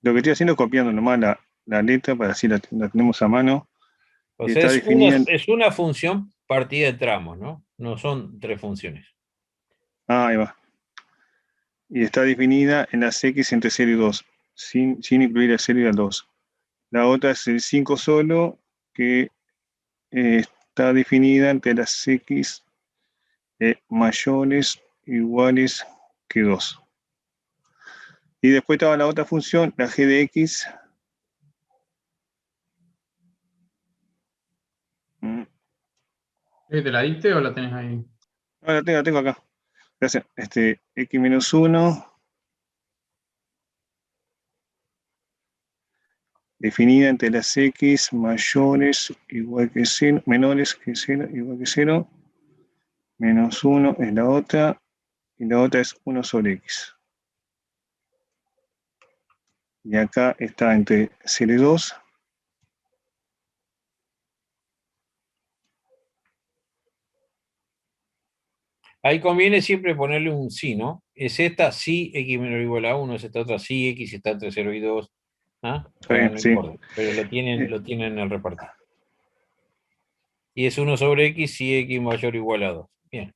Lo que estoy haciendo es copiando nomás la letra para así la tenemos a mano. O Y sea, está definida es una función partida de tramos, ¿no? No son 3 funciones. ahí va. Y está definida en las x entre 0 y 2, sin incluir el 0 y el 2. La otra es el 5 solo, que está definida entre las x mayores iguales que 2. Y después estaba la otra función, la g de x. ¿Te la diste o la tenés ahí? No, la tengo acá. Gracias. X menos 1. Definida entre las x mayores igual que 0, menores que 0, igual que 0. Menos 1 es la otra. Y la otra es 1 sobre x. Y acá está entre 0 y 2. Ahí conviene siempre ponerle un sí, ¿no? Es esta sí x menor o igual a 1, es esta otra sí x está entre 0 y 2. ¿Ah? Está Bueno, bien, no sí. importa, pero lo tienen en el repartido. Y es 1 sobre x si x mayor o igual a 2. Bien.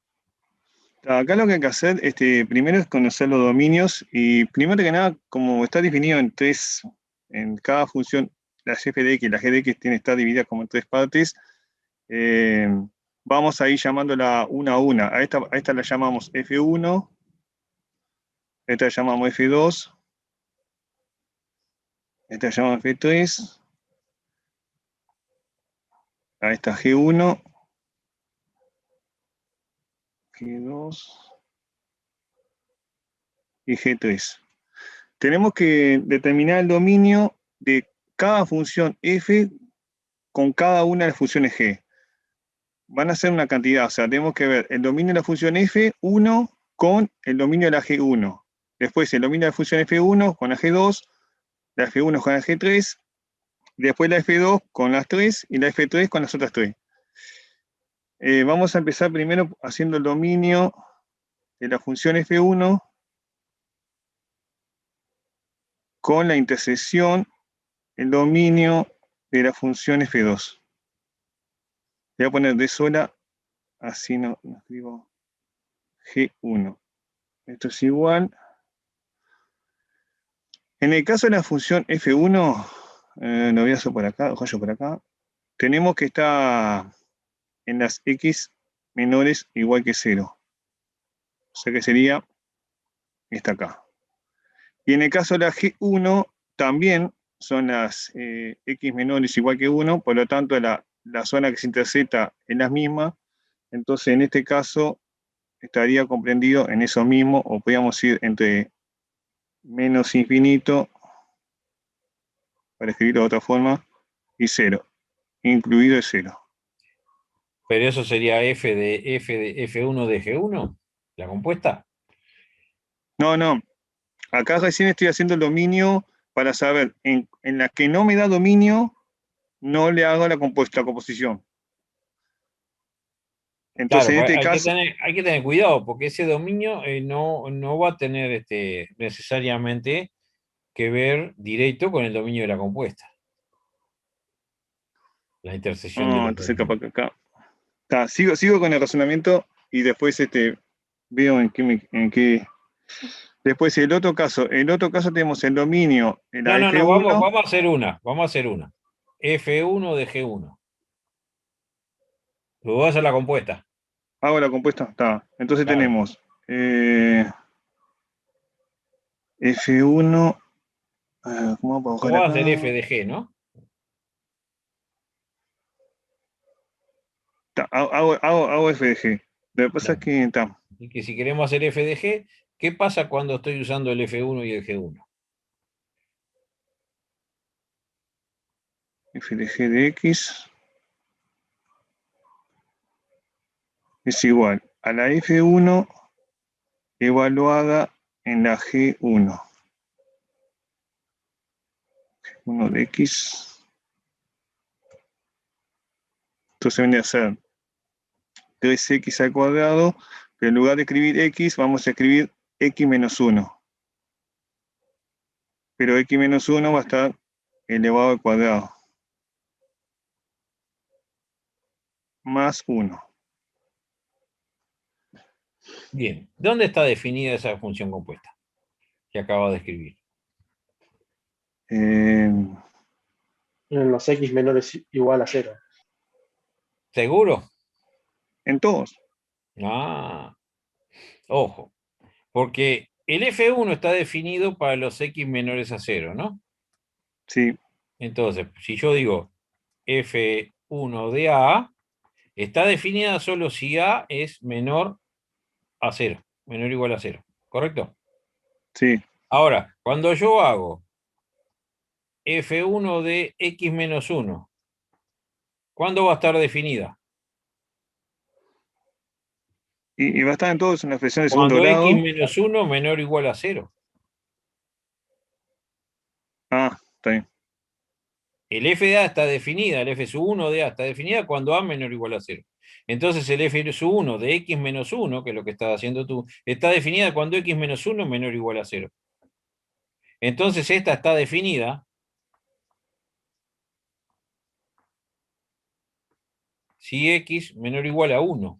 Acá lo que hay que hacer primero es conocer los dominios y primero que nada, como está definido en tres, en cada función, la f de x y la g de x está dividida como en tres partes, vamos a ir llamándola una a una. A esta la llamamos f1, a esta la llamamos f2, a esta la llamamos f3, a esta g1, g2 y g3. Tenemos que determinar el dominio de cada función f con cada una de las funciones g. Van a ser una cantidad, o sea, tenemos que ver el dominio de la función f1 con el dominio de la g1. Después el dominio de la función f1 con la g2, la f1 con la g3, después la f2 con las 3 y la f3 con las otras 3. Vamos a empezar primero haciendo el dominio de la función f1 con la intersección, el dominio de la función f2. Voy a poner de sola, así no escribo g1. Esto es igual. En el caso de la función f1, lo voy a hacer por acá, ojo por acá, tenemos que estar en las x menores igual que 0. O sea que sería esta acá. Y en el caso de la g1, también son las x menores igual que 1, por lo tanto la zona que se intersecta es la misma. Entonces en este caso estaría comprendido en eso mismo, o podríamos ir entre menos infinito, para escribirlo de otra forma, y 0, incluido el 0. Pero eso sería f de f1 de g1, la compuesta. No, acá recién estoy haciendo el dominio para saber, en la que no me da dominio, no le hago la composición. Entonces Claro, en este hay caso, que tener cuidado, porque ese dominio no va a tener necesariamente que ver directo con el dominio de la compuesta. La intersección de los entonces dominios. capaz que acá. Sigo con el razonamiento y después veo en qué. Después el otro caso tenemos el dominio en la No, F1. vamos a hacer una. F1 de G1. Luego vas a hacer la compuesta. Hago la compuesta, está. Entonces Claro. tenemos F1. ¿Cómo puedo Vos buscar vas a acá? hacer F de G, ¿no? Hago F de G. Lo que pasa es que está. Y que si queremos hacer F de G, ¿qué pasa cuando estoy usando el F1 y el G1? F de G de X es igual a la F1 evaluada en la G1. G1 de X. Entonces viene a ser 3x al cuadrado, pero en lugar de escribir x, vamos a escribir x menos 1. Pero x menos 1 va a estar elevado al cuadrado. Más 1. Bien, ¿dónde está definida esa función compuesta que acabo de escribir? En los x menores igual a 0. ¿Seguro? En todos. Ah, ojo, porque el F1 está definido para los x menores a 0, ¿no? Sí. Entonces, si yo digo F1 de A, está definida solo si A es menor a 0, menor o igual a 0, ¿correcto? Sí. Ahora, cuando yo hago F1 de x menos 1, ¿cuándo va a estar definida? Y va a estar en todos en la expresión de segundo Cuando grado. x menos 1 menor o igual a 0. Está bien. El f de A está definida, el f sub 1 de A está definida cuando A menor o igual a 0. Entonces el f sub 1 de x menos 1, que es lo que estás haciendo tú, está definida cuando x menos 1 menor o igual a 0. Entonces esta está definida si x menor o igual a 1.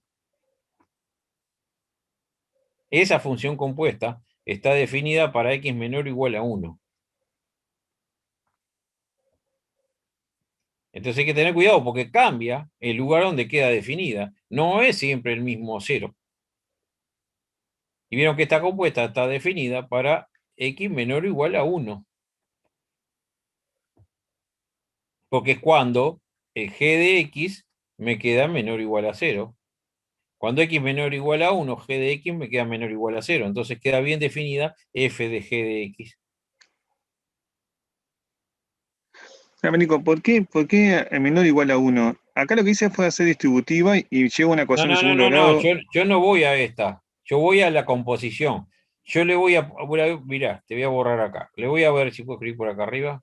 Esa función compuesta está definida para x menor o igual a 1. Entonces hay que tener cuidado porque cambia el lugar donde queda definida. No es siempre el mismo 0. Y vieron que esta compuesta está definida para x menor o igual a 1. Porque es cuando el g de x me queda menor o igual a 0. Cuando x menor o igual a 1, g de x me queda menor o igual a 0. Entonces queda bien definida f de g de x. Nico, ¿por qué menor o igual a 1? Acá lo que hice fue hacer distributiva y llevo una ecuación de segundo grado. Yo no voy a esta. Yo voy a la composición. Yo le voy a... Mirá, te voy a borrar acá. Le voy a ver si puedo escribir por acá arriba.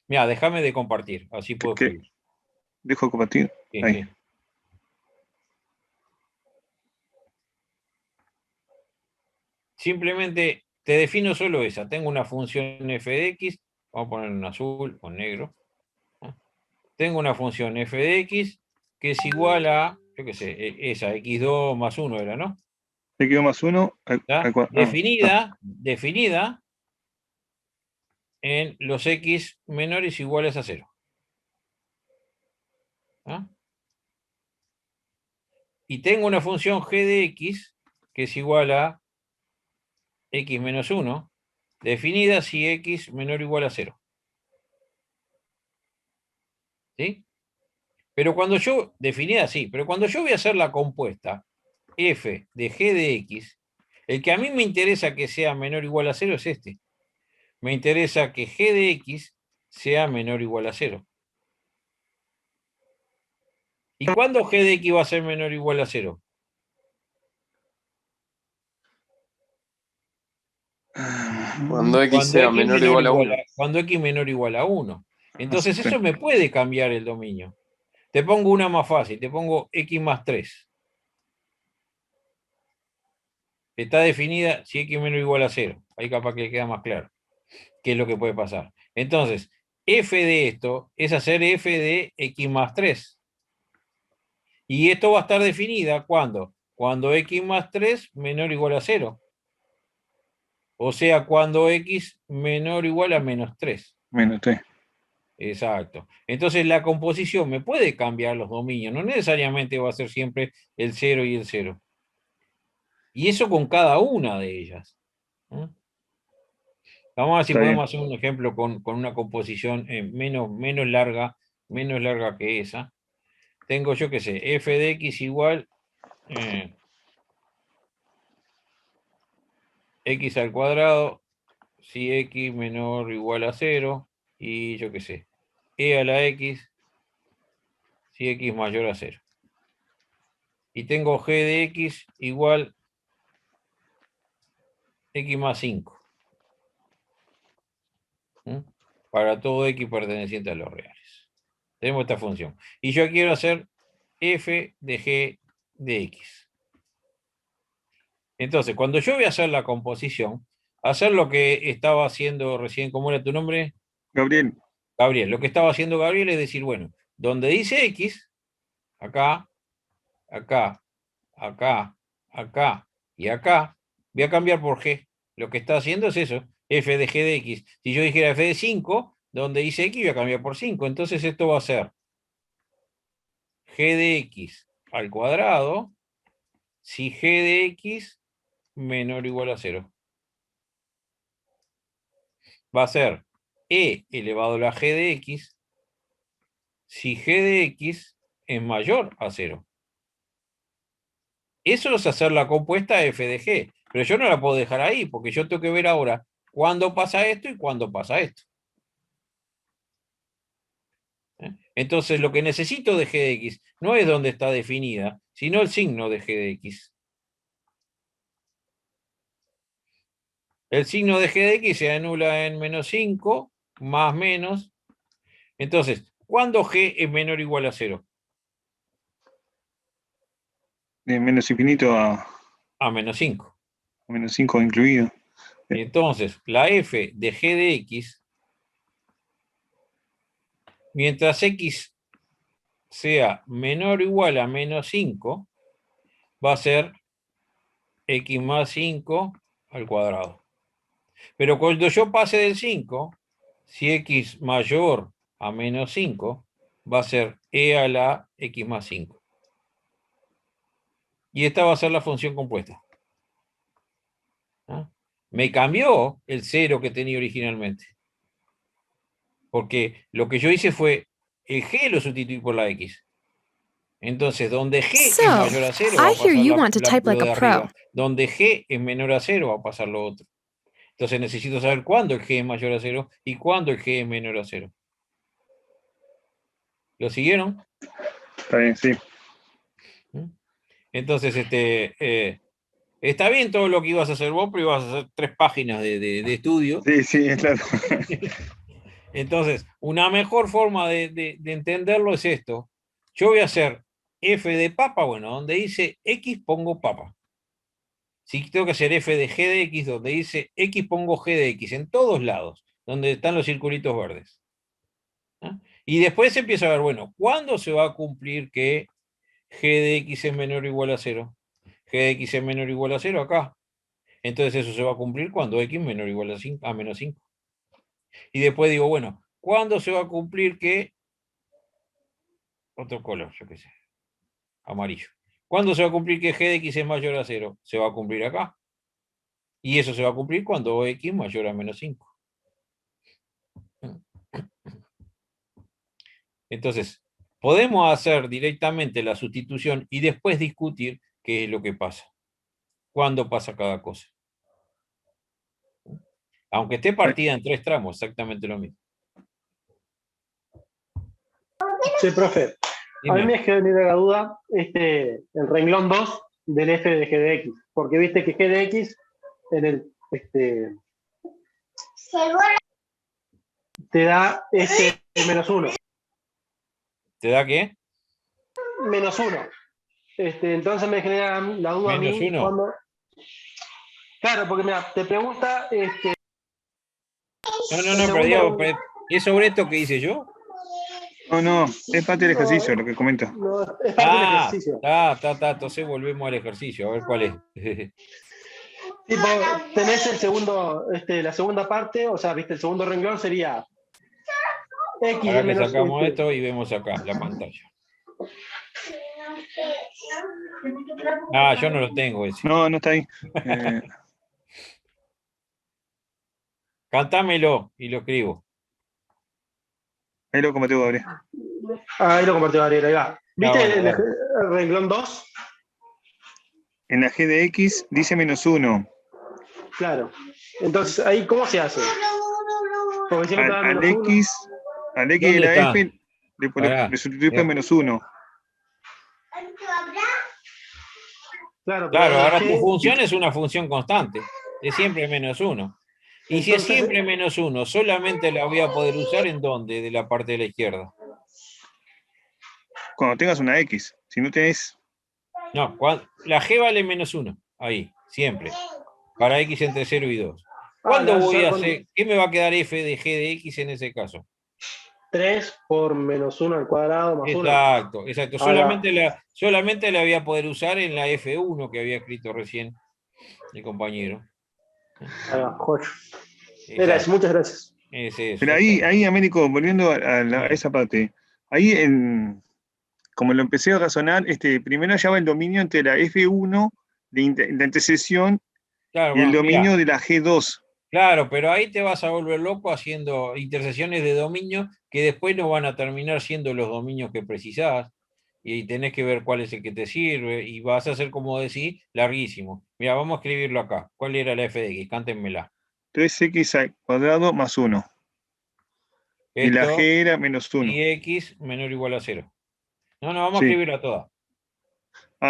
Mirá, déjame de compartir. Así puedo escribir. ¿Dejo de compartir? Sí, Ahí. sí. Simplemente te defino solo esa. Tengo una función f de x. Vamos a poner en azul o negro. Tengo una función f de x que es igual a, yo qué sé, esa, x2 más 1 era, ¿no? X2 más 1. Definida en los x menores iguales a 0. ¿Ah? Y tengo una función g de x que es igual a x menos 1, definida si x menor o igual a 0. ¿Sí? Pero cuando yo, definida así, pero cuando yo voy a hacer la compuesta f de g de x, el que a mí me interesa que sea menor o igual a 0 es este. Me interesa que g de x sea menor o igual a 0. ¿Y cuándo g de x va a ser menor o igual a 0? Cuando x sea menor o igual a 1. Cuando x menor o igual a 1. Entonces eso me puede cambiar el dominio. Te pongo una más fácil, te pongo x más 3. Está definida si x menor o igual a 0. Ahí capaz que queda más claro qué es lo que puede pasar. Entonces, f de esto es hacer f de x más 3. Y esto va a estar definida ¿cuándo? Cuando x más 3 menor o igual a 0. O sea, cuando x menor o igual a menos 3. Menos 3. Exacto. Entonces la composición me puede cambiar los dominios. No necesariamente va a ser siempre el 0 y el 0. Y eso con cada una de ellas. Vamos a ver si podemos hacer un ejemplo con una composición menos larga que esa. Tengo, yo qué sé, f de x igual x al cuadrado si x menor o igual a 0 y yo qué sé, e a la x si x mayor a 0. Y tengo g de x igual x más 5. Para todo x perteneciente a los reales. Tenemos esta función. Y yo quiero hacer f de g de x. Entonces, cuando yo voy a hacer la composición, hacer lo que estaba haciendo recién, ¿cómo era tu nombre? Gabriel. Gabriel. Lo que estaba haciendo Gabriel es decir, bueno, donde dice x, acá, acá, acá, acá y acá, voy a cambiar por g. Lo que está haciendo es eso, f de g de x. Si yo dijera f de 5, donde dice x, voy a cambiar por 5. Entonces esto va a ser g de x al cuadrado si g de x menor o igual a 0. Va a ser e elevado a la g de x si g de x es mayor a 0. Eso es hacer la compuesta f de g, pero yo no la puedo dejar ahí, porque yo tengo que ver ahora cuándo pasa esto y cuándo pasa esto. Entonces lo que necesito de g de x no es donde está definida, sino el signo de g de x. El signo de g de x se anula en menos 5 más menos. Entonces, ¿cuándo G es menor o igual a 0? De menos infinito a A menos 5. menos 5 incluido. Entonces, la f de g de x, mientras x sea menor o igual a menos 5, va a ser x más 5 al cuadrado. Pero cuando yo pase del 5, si x mayor a menos 5, va a ser e a la x más 5. Y esta va a ser la función compuesta. ¿Ah? Me cambió el 0 que tenía originalmente. Porque lo que yo hice fue, el g lo sustituí por la x. Entonces, donde g es So, mayor a 0, va a I hear pasar you want to type lo like de a pro. arriba. Donde g es menor a 0, va a pasar lo otro. Entonces necesito saber cuándo el g es mayor a 0 y cuándo el g es menor a 0. ¿Lo siguieron? Está bien, sí. Entonces, está bien todo lo que ibas a hacer vos, pero ibas a hacer 3 páginas de estudio. Sí, sí, es claro. Entonces, una mejor forma de entenderlo es esto. Yo voy a hacer f de papa, bueno, donde dice x pongo papa. Si tengo que hacer f de g de x, donde dice x pongo g de x, en todos lados, donde están los circulitos verdes. ¿Ah? Y después empiezo a ver, bueno, ¿cuándo se va a cumplir que g de x es menor o igual a 0? G de x es menor o igual a 0 acá. Entonces eso se va a cumplir cuando x es menor o igual a menos 5. Y después digo, bueno, ¿cuándo se va a cumplir que... Otro color, yo qué sé. Amarillo. ¿Cuándo se va a cumplir que g de x es mayor a 0? Se va a cumplir acá. Y eso se va a cumplir cuando x es mayor a menos 5. Entonces, podemos hacer directamente la sustitución y después discutir qué es lo que pasa. ¿Cuándo pasa cada cosa? Aunque esté partida en 3 tramos, exactamente lo mismo. Sí, profe. A mí Dime. me genera la duda el renglón 2 del f de g de x. Porque viste que g de x en el te da menos 1. ¿Te da qué? Menos 1. Entonces me genera la duda a ¿Menos mí 1? cuando. Claro, porque mira, te pregunta. No, pero digo, ¿es sobre esto que hice yo? No, es parte del ejercicio lo que comenta. No, es parte del ejercicio. Entonces volvemos al ejercicio, a ver cuál es. Tipo, tenés el segundo, la segunda parte, o sea, viste, el segundo renglón sería x Ahora que menos sacamos esto y vemos acá la pantalla. Yo no lo tengo ese. No está ahí. Cantámelo y lo escribo. Ahí lo cometió Gabriel. Ahí lo compartió Gabriel, ahí va. ¿Viste bueno, el renglón 2? En la g de x dice menos 1. Claro. Entonces, ahí, ¿cómo se hace? Porque siempre te da Al menos 1. x de ¿Dónde la está? f le sustituís por menos 1. Claro, Ahora tu función es una función constante. Es siempre menos 1. Y si es siempre menos 1, solamente la voy a poder usar ¿en dónde? De la parte de la izquierda. Cuando tengas una x. Si no tenés... No, la g vale menos 1. Ahí, siempre. Para x entre 0 y 2. ¿Cuándo voy a hacer? ¿Qué me va a quedar f de g de x en ese caso? 3 por menos 1 al cuadrado más 1. Exacto. Solamente la voy a poder usar en la F1 que había escrito recién el compañero. Muchas gracias. Pero ahí, Américo, volviendo a esa parte, ahí como lo empecé a razonar, primero hallaba el dominio entre la F1 de la intercesión y el dominio de la G2. Claro, pero ahí te vas a volver loco haciendo intersecciones de dominio que después no van a terminar siendo los dominios que precisás. Y tenés que ver cuál es el que te sirve, y vas a hacer, como decís, larguísimo. Mira, vamos a escribirlo acá. ¿Cuál era la f de x? Cántenmela. 3x al cuadrado más 1. Y la g era menos 1. Y x menor o igual a 0. No, vamos a escribirla toda.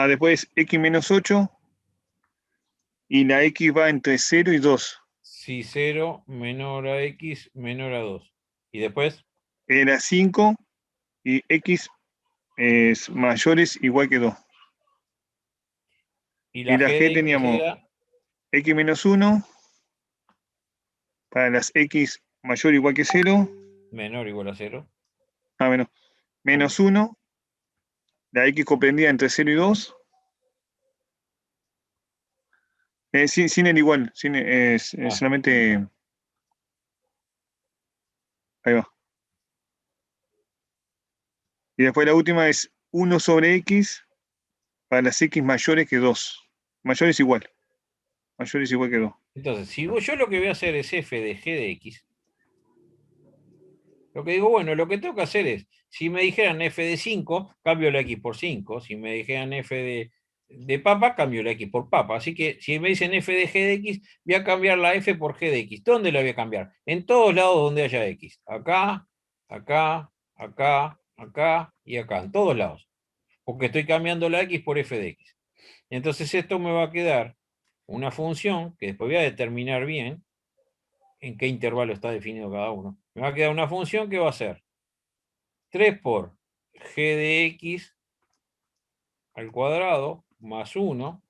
Después x menos 8. Y la x va entre 0 y 2. Si 0 menor a x menor a 2. ¿Y después? Era 5 y x es mayores igual que 2. Y Y la la g g de x teníamos era x menos 1 para las x mayor o igual que 0. menor o igual a 0. Ah, bueno, menos 1, la x comprendida entre 0 y 2. Sin el igual, solamente. Ahí va. Y después la última es 1 sobre x para las x mayores que 2. Mayores igual. Mayores igual que 2. Entonces, si yo lo que voy a hacer es f de g de x, lo que digo, bueno, lo que tengo que hacer es, si me dijeran f de 5, cambio la x por 5. Si me dijeran f de papa, cambio la x por papa. Así que si me dicen f de g de x, voy a cambiar la f por g de x. ¿Dónde la voy a cambiar? En todos lados donde haya x. Acá, acá, acá, acá y acá. En todos lados. Porque estoy cambiando la x por f de x. Entonces esto me va a quedar una función que después voy a determinar bien en qué intervalo está definido cada uno. Me va a quedar una función que va a ser 3 por g de x al cuadrado más 1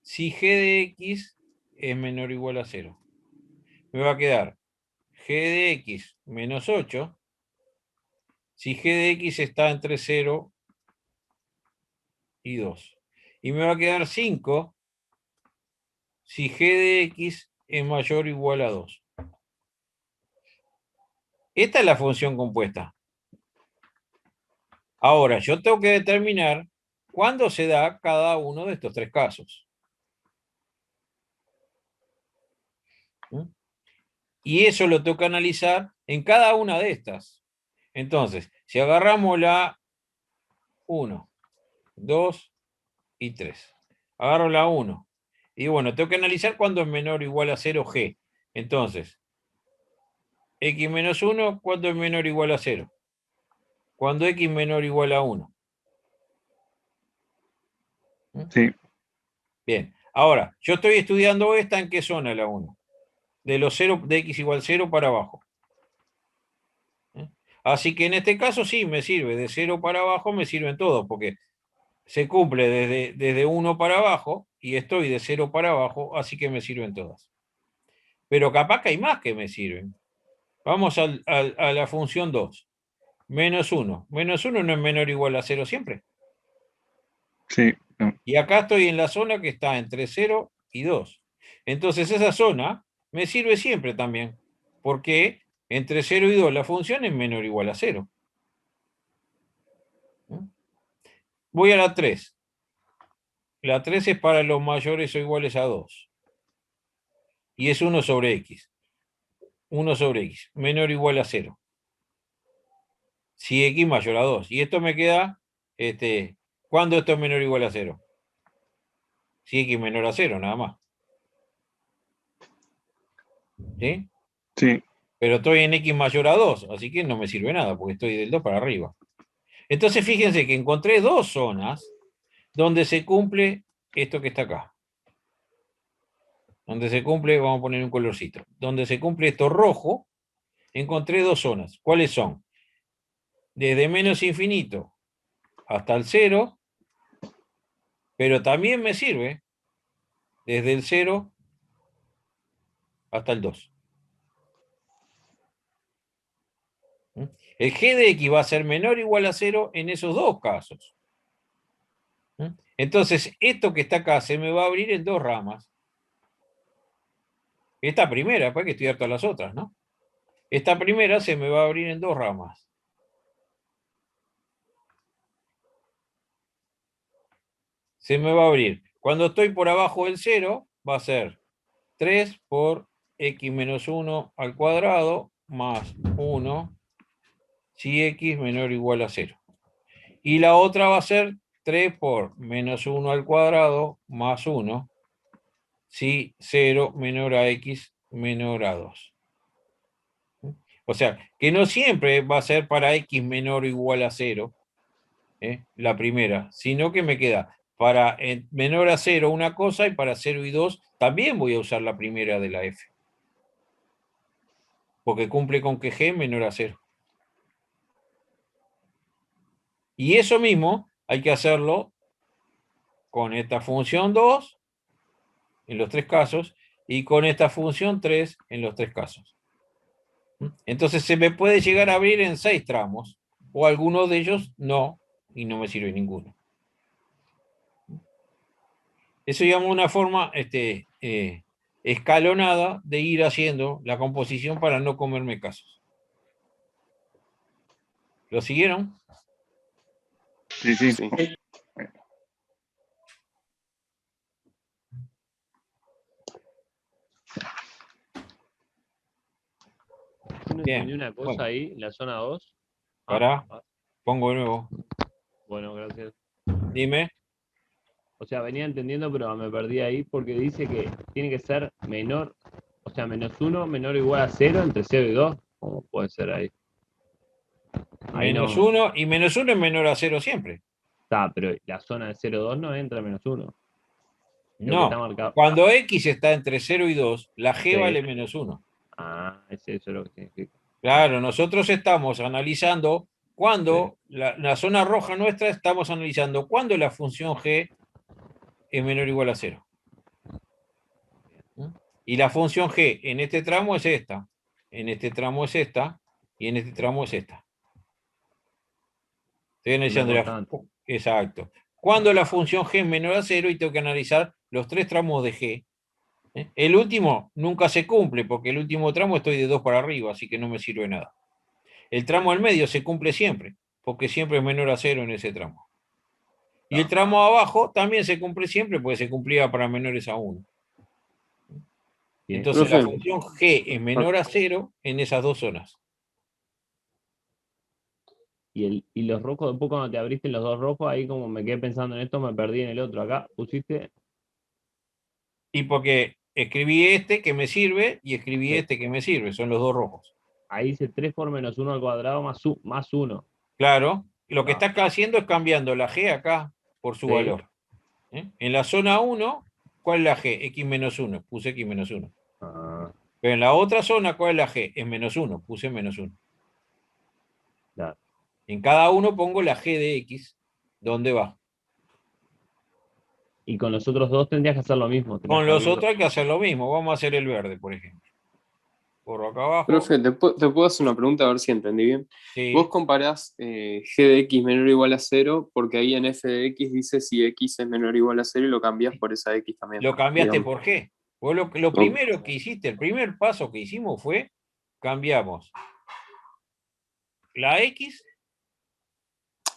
si g de x es menor o igual a 0. Me va a quedar g de x menos 8 si g de x está entre 0 y 2. Y me va a quedar 5 si g de x es mayor o igual a 2. Esta es la función compuesta. Ahora, yo tengo que determinar cuándo se da cada uno de estos tres casos. Y eso lo tengo que analizar en cada una de estas. Entonces, si agarramos la 1, 2 y 3. Agarro la 1. Y bueno, tengo que analizar cuándo es menor o igual a 0 g. Entonces, x menos 1, ¿cuándo es menor o igual a 0? Cuando x menor o igual a 1. Sí. Bien. Ahora, yo estoy estudiando esta, ¿en qué zona la 1? De los 0, de x igual 0 para abajo. Así que en este caso sí me sirve, de 0 para abajo me sirven todos, porque se cumple desde 1 para abajo y estoy de 0 para abajo, así que me sirven todas. Pero capaz que hay más que me sirven. Vamos a la función 2. Menos 1. Menos 1 no es menor o igual a 0 siempre. Sí. No. Y acá estoy en la zona que está entre 0 y 2. Entonces esa zona me sirve siempre también, porque entre 0 y 2 la función es menor o igual a 0. Voy a la 3. La 3 es para los mayores o iguales a 2. Y es 1 sobre x. 1 sobre x, menor o igual a 0. Si x mayor a 2. Y esto me queda, ¿cuándo esto es menor o igual a 0? Si x menor a 0, nada más. ¿Sí? Sí. Pero estoy en x mayor a 2, así que no me sirve nada, porque estoy del 2 para arriba. Entonces fíjense que encontré dos zonas donde se cumple esto que está acá. Donde se cumple, vamos a poner un colorcito. Donde se cumple esto rojo, encontré dos zonas. ¿Cuáles son? Desde menos infinito hasta el 0, pero también me sirve desde el 0 hasta el 2. El g de x va a ser menor o igual a 0 en esos dos casos. Entonces, esto que está acá se me va a abrir en dos ramas. Esta primera, después hay que estudiar todas las otras, ¿no? Esta primera se me va a abrir en dos ramas. Se me va a abrir. Cuando estoy por abajo del 0, va a ser 3 por x menos 1 al cuadrado más 1 si x menor o igual a 0. Y la otra va a ser 3 por menos 1 al cuadrado más 1 si 0 menor a x menor a 2. O sea, que no siempre va a ser para x menor o igual a 0, la primera, sino que me queda para menor a 0 una cosa y para 0 y 2 también voy a usar la primera de la f. porque cumple con que G es menor a 0. Y eso mismo hay que hacerlo con esta función 2 en los 3 casos y con esta función 3 en los 3 casos. Entonces se me puede llegar a abrir en 6 tramos, o alguno de ellos no, y no me sirve ninguno. Eso llama una forma escalonada de ir haciendo la composición para no comerme casos. ¿Lo siguieron? Sí, sí. Sí. Yo no Bien, entendí una cosa bueno. ahí, la zona 2. Pará, pongo de nuevo. Bueno, gracias. Dime. O sea, venía entendiendo, pero me perdí ahí porque dice que tiene que ser menor, o sea, -1 menor o igual a 0 entre 0 y 2. ¿Cómo puede ser ahí? Ahí Menos no. 1 y menos 1 es menor a 0 siempre. Está, pero la zona de 0, 2 no entra -1. Lo que está No, marcado. cuando X está entre 0 y 2, la G Sí. vale -1. Ah, es eso lo que significa. Claro, nosotros estamos analizando cuando, la zona roja nuestra, estamos analizando cuando la función G es menor o igual a 0. Y la función G en este tramo es esta, en este tramo es esta, y en este tramo es esta. Estoy analizando la... Exacto. Cuando la función G es menor a 0 y tengo que analizar los 3 tramos de G. El último nunca se cumple, porque el último tramo estoy de 2 para arriba, así que no me sirve nada. El tramo al medio se cumple siempre, porque siempre es menor a 0 en ese tramo. Y el tramo abajo también se cumple siempre, porque se cumplía para menores a 1. Entonces la función G es menor a 0 en esas dos zonas. Y los rojos, después cuando te abriste los dos rojos, ahí como me quedé pensando en esto, me perdí en el otro. Acá pusiste. Y porque escribí este que me sirve y escribí este que me sirve, son los dos rojos. Ahí dice 3 por -1 al cuadrado más 1. Claro, lo que está acá haciendo es cambiando la G acá por su valor. En la zona 1, ¿cuál es la G? X menos 1, puse X menos 1. Pero en la otra zona, ¿cuál es la G? Es -1, puse -1. Claro. En cada uno pongo la G de X, ¿dónde va? Y con los otros dos tendrías que hacer lo mismo. Con los otros hay que hacer lo mismo. Vamos a hacer el verde, por ejemplo. Corro acá abajo. Profe, ¿te puedo hacer una pregunta a ver si entendí bien? Sí. Vos comparás G de X menor o igual a 0 porque ahí en F de X dice si X es menor o igual a 0 y lo cambias por esa X también. Lo cambiaste digamos. por G. Vos lo primero que hiciste, el primer paso que hicimos fue cambiamos la X.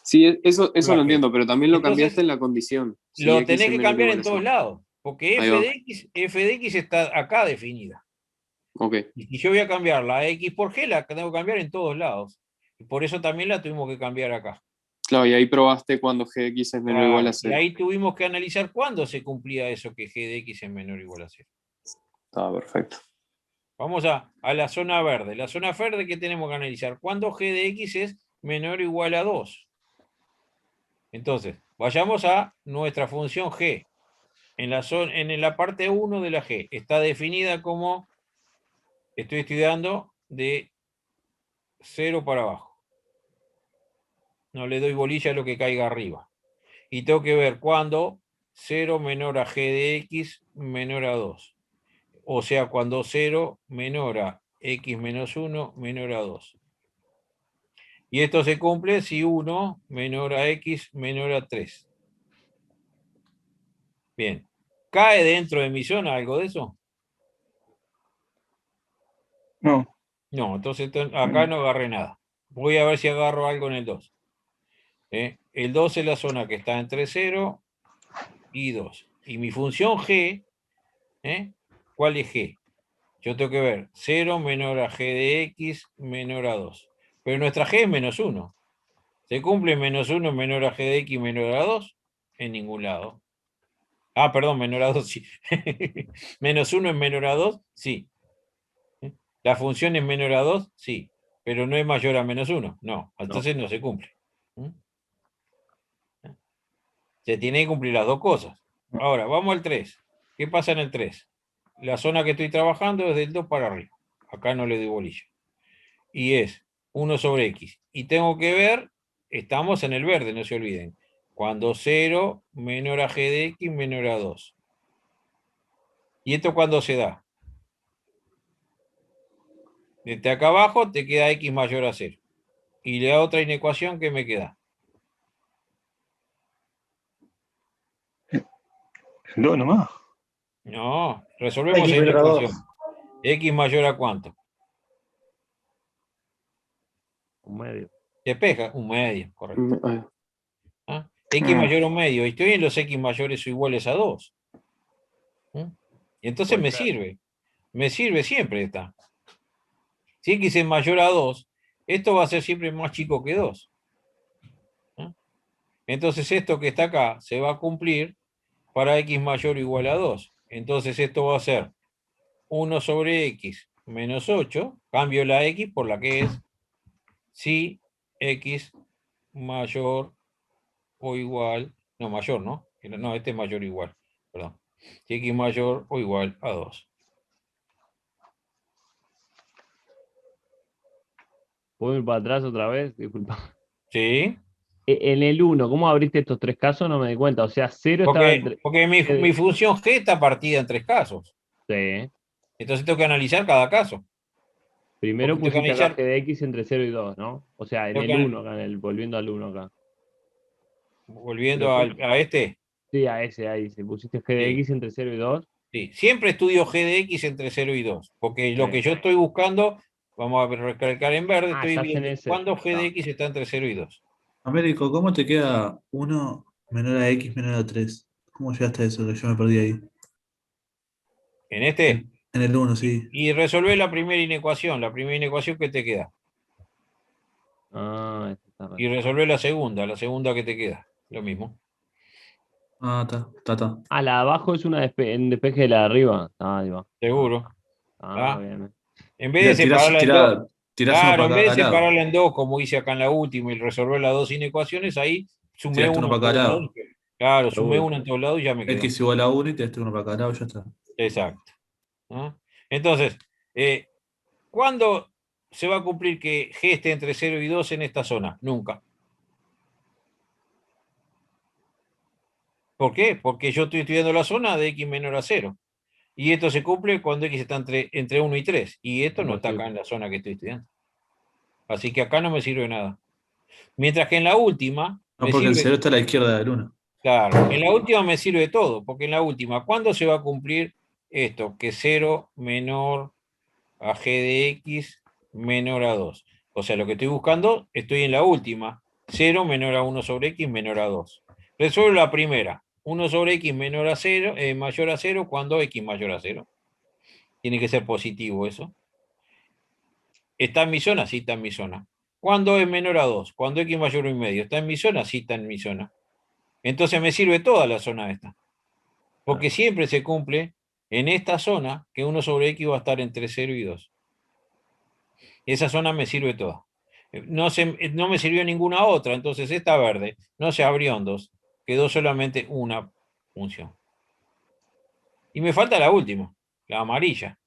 Sí, eso lo entiendo, pero también lo Entonces, cambiaste en la condición. Si lo X tenés es que menor o cambiar igual en a todos 0. lados, porque Ahí va. F de X está acá definida. Ok. Y si yo voy a cambiar la X por G, la tengo que cambiar en todos lados. Y por eso también la tuvimos que cambiar acá. Claro, y ahí probaste cuando G de X es menor o igual a Y 0. ahí tuvimos que analizar cuándo se cumplía eso que G de X es menor o igual a 0. Está perfecto. Vamos a la zona verde. La zona verde que tenemos que analizar. ¿Cuándo G de X es menor o igual a 2? Entonces, vayamos a nuestra función G. En la parte 1 de la G está definida como, estoy estudiando, de 0 para abajo. No le doy bolilla a lo que caiga arriba. Y tengo que ver cuándo 0 menor a G de X menor a 2. O sea, cuando 0 menor a X menos 1 menor a 2. Y esto se cumple si 1 menor a X menor a 3. Bien. ¿Cae dentro de mi zona algo de eso? No. No, entonces acá no agarré nada. Voy a ver si agarro algo en el 2. El 2 es la zona que está entre 0 y 2. Y mi función G, ¿cuál es G? Yo tengo que ver 0 menor a G de X menor a 2. Pero nuestra G es menos 1. ¿Se cumple menos 1 menor a G de X menor a 2? En ningún lado. Ah, perdón, menor a 2, sí. Menos 1 es menor a 2, sí. ¿La función es menor a 2? Sí. Pero no es mayor a menos 1. No, entonces no se cumple. Se tiene que cumplir las dos cosas. Ahora, vamos al 3. ¿Qué pasa en el 3? La zona que estoy trabajando es del 2 para arriba. Acá no le doy bolilla. y es 1 sobre x. Y tengo que ver, estamos en el verde, no se olviden. Cuando 0 menor a g de x menor a 2. ¿Y esto cuándo se da? Desde acá abajo te queda x mayor a 0. Y la otra inecuación que me queda. El 2 nomás. No, resolvemos X esta menor a ecuación. 2. X mayor a cuánto. Un medio. Despeja, un medio, correcto. Ah, ¿Ah? X mayor a un medio. Y estoy en los x mayores o iguales a 2. Y entonces Puede me ser. sirve. Me sirve siempre esta. Si x es mayor a 2, esto va a ser siempre más chico que 2. Entonces esto que está acá se va a cumplir para x mayor o igual a 2. Entonces esto va a ser 1 sobre x menos 8. Cambio la x por la que es si x mayor o igual, no mayor, ¿no? No, este es mayor o igual, perdón. Si x mayor o igual a 2. ¿Puedo ir para atrás otra vez? Disculpa. ¿Sí? En el 1, ¿cómo abriste estos tres casos? No me di cuenta. O sea, 0 estaba entre. Porque mi función g está partida en 3 casos. Sí. Entonces tengo que analizar cada caso. Primero Porque tengo que pusiste acá analizar. g de x entre 0 y 2, ¿no? O sea, en Tengo el que- 1, acá, volviendo al 1 acá. Volviendo Pero a este. sí, a ese ahí. Si pusiste g de Sí. x entre 0 y 2. Sí, siempre estudio g de x entre 0 y 2, porque lo Sí. que yo estoy buscando, vamos a recalcar en verde, Ah, estoy estás en viendo ese. cuándo g de Está. x está entre 0 y 2. Américo, ¿cómo te queda 1 menor a x menor a 3? ¿Cómo llegaste a eso? Que yo me perdí ahí. En este, En el 1, sí. y resolver la primera inecuación que te queda. Ah, este está Y resolver la segunda que te queda. Lo mismo. Ah, está. Ah, la de abajo es un despeje de la de arriba. Ah, ahí va. Seguro. Ah, ¿Ah? bien. En vez de Tirás separarla en dos. uno Claro, para en vez cada de lado. separarla en dos, como hice acá en la última, y resolver las dos inecuaciones, ahí sumé Tiraste uno uno en para cada todos lado. lados. Claro, sumé Seguro. uno en todos lados y ya me quedó. X igual a 1 y tiraste uno para cada lado y ya está. Exacto. ¿Ah? Entonces, ¿cuándo se va a cumplir que G esté entre 0 y 2 en esta zona? Nunca. ¿Por qué? Porque yo estoy estudiando la zona de X menor a 0. Y esto se cumple cuando X está entre 1 y 3. Y esto no está acá en la zona que estoy estudiando. Así que acá no me sirve nada. Mientras que en la última No, me porque el sirve. 0 está a la izquierda del 1. Claro, en la última me sirve todo, porque en la última, ¿cuándo se va a cumplir esto? Que 0 menor a g de x menor a 2. O sea, lo que estoy buscando, estoy en la última. 0 menor a 1 sobre x menor a 2. Resuelvo la primera. 1 sobre x menor a 0, mayor a 0 cuando x mayor a 0. Tiene que ser positivo eso. ¿Está en mi zona? Sí, está en mi zona. ¿Cuándo es menor a 2? Cuando x mayor a 1,5. ¿Está en mi zona? Sí, está en mi zona. Entonces me sirve toda la zona esta. Porque siempre se cumple en esta zona que 1 sobre x va a estar entre 0 y 2. Esa zona me sirve toda. No me sirvió ninguna otra, entonces esta verde no se abrió en dos, quedó solamente una función. Y me falta la última, la amarilla.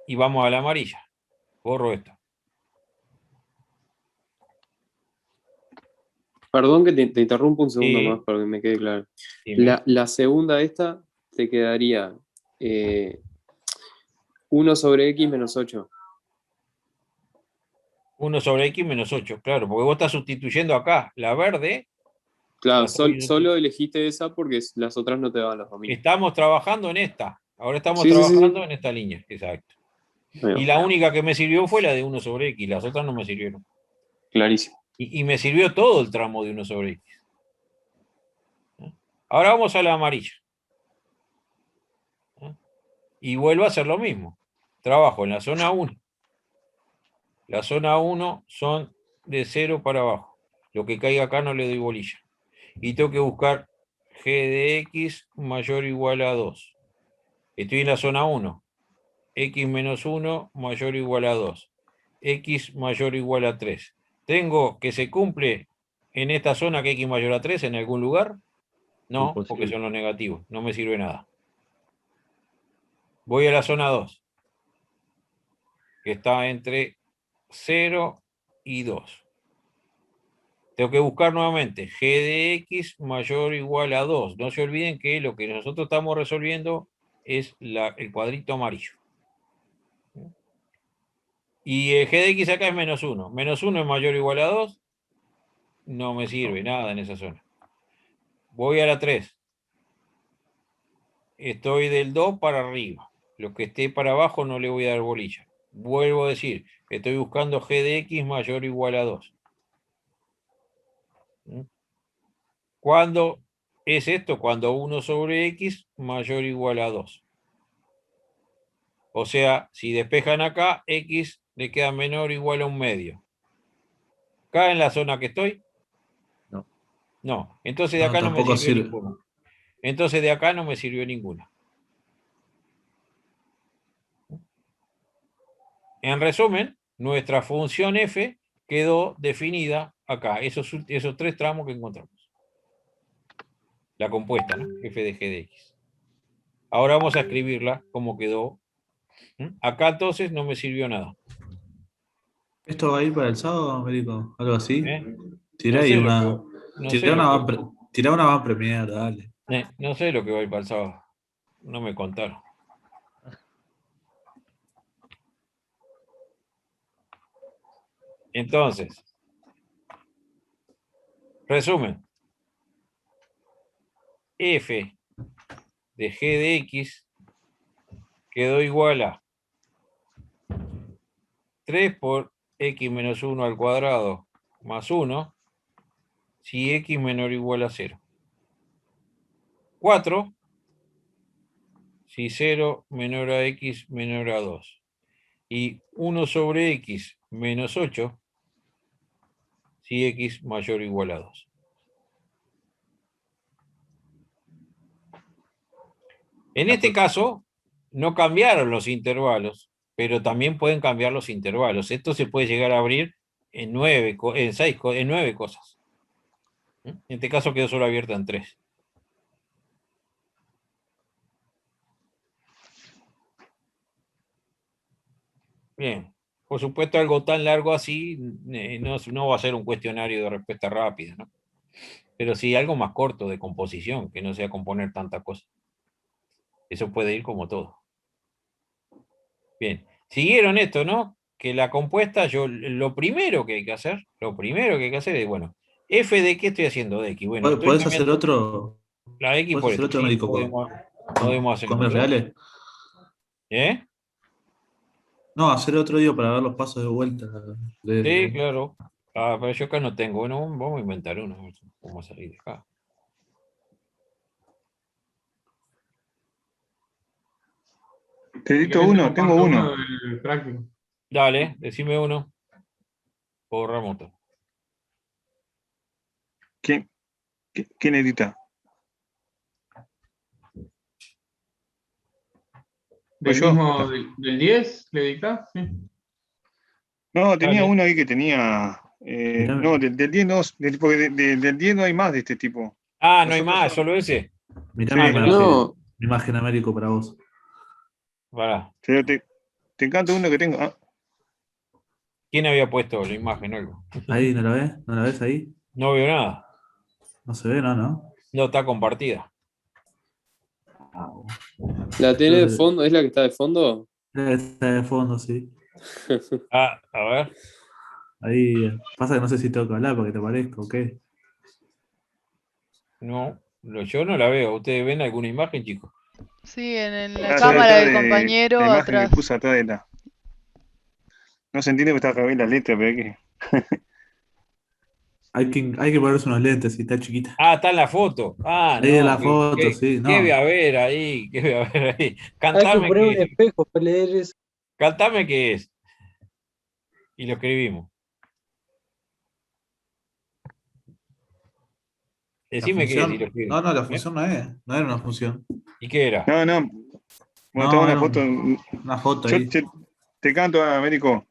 Y vamos a la amarilla. Borro esto. Perdón que te interrumpo un segundo Sí. más para que me quede claro. Dime. La segunda esta te quedaría 1 sobre x menos 8. 1 sobre x menos 8, claro, porque vos estás sustituyendo acá la verde. Claro, la estás viendo tú. solo elegiste esa porque las otras no te daban los dominios. Estamos trabajando en esta. Ahora estamos Sí, sí, sí. trabajando en esta línea, exacto. Ahí va. Y la única que me sirvió fue la de 1 sobre x, las otras no me sirvieron. Clarísimo. Y me sirvió todo el tramo de 1 sobre x. Ahora vamos a la amarilla. Y vuelvo a hacer lo mismo. Trabajo en la zona 1. La zona 1 son de 0 para abajo. Lo que caiga acá no le doy bolilla. Y tengo que buscar g de x mayor o igual a 2. Estoy en la zona 1. X menos 1 mayor o igual a 2. X mayor o igual a 3. ¿Tengo que se cumple en esta zona que x mayor a 3 en algún lugar? No, Imposible. porque son los negativos. No me sirve nada. Voy a la zona 2. que está entre 0 y 2. Tengo que buscar nuevamente g de x mayor o igual a 2. No se olviden que lo que nosotros estamos resolviendo es el cuadrito amarillo. Y g de x acá es menos 1. Menos 1 es mayor o igual a 2. No me sirve nada en esa zona. Voy a la 3. Estoy del 2 para arriba. Lo que esté para abajo no le voy a dar bolilla. Vuelvo a decir, estoy buscando g de x mayor o igual a 2. ¿Cuándo es esto? Cuando 1 sobre x mayor o igual a 2. O sea, si despejan acá, x le queda menor o igual a 1/2. ¿Acá en la zona que estoy? No. No. Entonces de No, acá no me tampoco sirvió sirve. ninguna. Entonces de acá no me sirvió ninguna. En resumen, nuestra función f quedó definida acá, esos 3 tramos que encontramos. La compuesta, ¿no? F de g de x. Ahora vamos a escribirla como quedó. Acá entonces no me sirvió nada. ¿Esto va a ir para el sábado, Américo? ¿Algo así? Tirá No ahí sé lo que una. va- no sé Tirá lo una que- tirá una van premier, dale. no sé lo que va a ir para el sábado. No me contaron. Entonces, resumen. F de g de x quedó igual a 3 por x menos 1 al cuadrado más 1 si x menor o igual a 0. 4 si 0 menor a x menor a 2. Y 1 sobre x menos 8 si x mayor o igual a 2. En este caso, no cambiaron los intervalos, pero también pueden cambiar los intervalos. Esto se puede llegar a abrir en 9 cosas. En este caso quedó solo abierta en 3. Bien. Por supuesto, algo tan largo así no va a ser un cuestionario de respuesta rápida, ¿no? Pero sí algo más corto de composición, que no sea componer tanta cosa. Eso puede ir como todo. Bien. Siguieron esto, ¿no? Que la compuesta, lo primero que hay que hacer es, bueno, f de qué estoy haciendo de x. Bueno, estoy ¿Podés hacer cambiando otro? la x ¿Podés por hacer esto. otro, Sí, Américo, podemos hacer con los otro. reales? ¿Eh? No, hacer otro día para ver los pasos de vuelta. Sí, claro. Ah, pero yo acá no tengo. Bueno, vamos a inventar uno. A ver cómo va a salir de acá. Te edito uno, tengo uno. del práctico. Dale, decime uno. O remoto. ¿Quién edita? ¿Del Pues yo. mismo, del 10 le dictás? Sí. No, tenía Dale. uno ahí que tenía. No, del 10 no, porque del 10 no hay más de este tipo. Ah, no Los hay otros más, son- solo ese. Mirá Sí. mi mirá. imagen, No, mi imagen, Américo, para vos. Pará. Pero te encanto uno que tengo. Ah, ¿Quién había puesto la imagen o algo? Ahí, ¿no la ves? ¿No la ves ahí? No veo nada. No se ve, ¿no? No está compartida. la tiene de fondo, ¿es la que está de fondo? Está de fondo, sí. Ah, a ver. Ahí pasa que no sé si tengo que hablar para que te parezca o qué. No, yo no la veo. ¿Ustedes ven alguna imagen, chicos? Sí, en la estoy cámara atrás del de compañero la imagen atrás. que puse atrás de la. No se entiende que está acá bien la letra, pero hay que. Hay que ponerse unos lentes si está chiquita. Ah, está en la foto. Ah, Ahí en no. la foto, sí, ¿Qué voy no. a ver ahí? ¿Qué voy a ver ahí? Hay que Cantame poner un qué es. espejo para leer eso. Cantame qué es. Y lo escribimos. La Decime qué es y lo función. escribimos. No, la ¿Eh? función no es. No era una función. ¿Y qué era? No. Bueno, No, una era foto. una foto Yo ahí. te canto, Américo.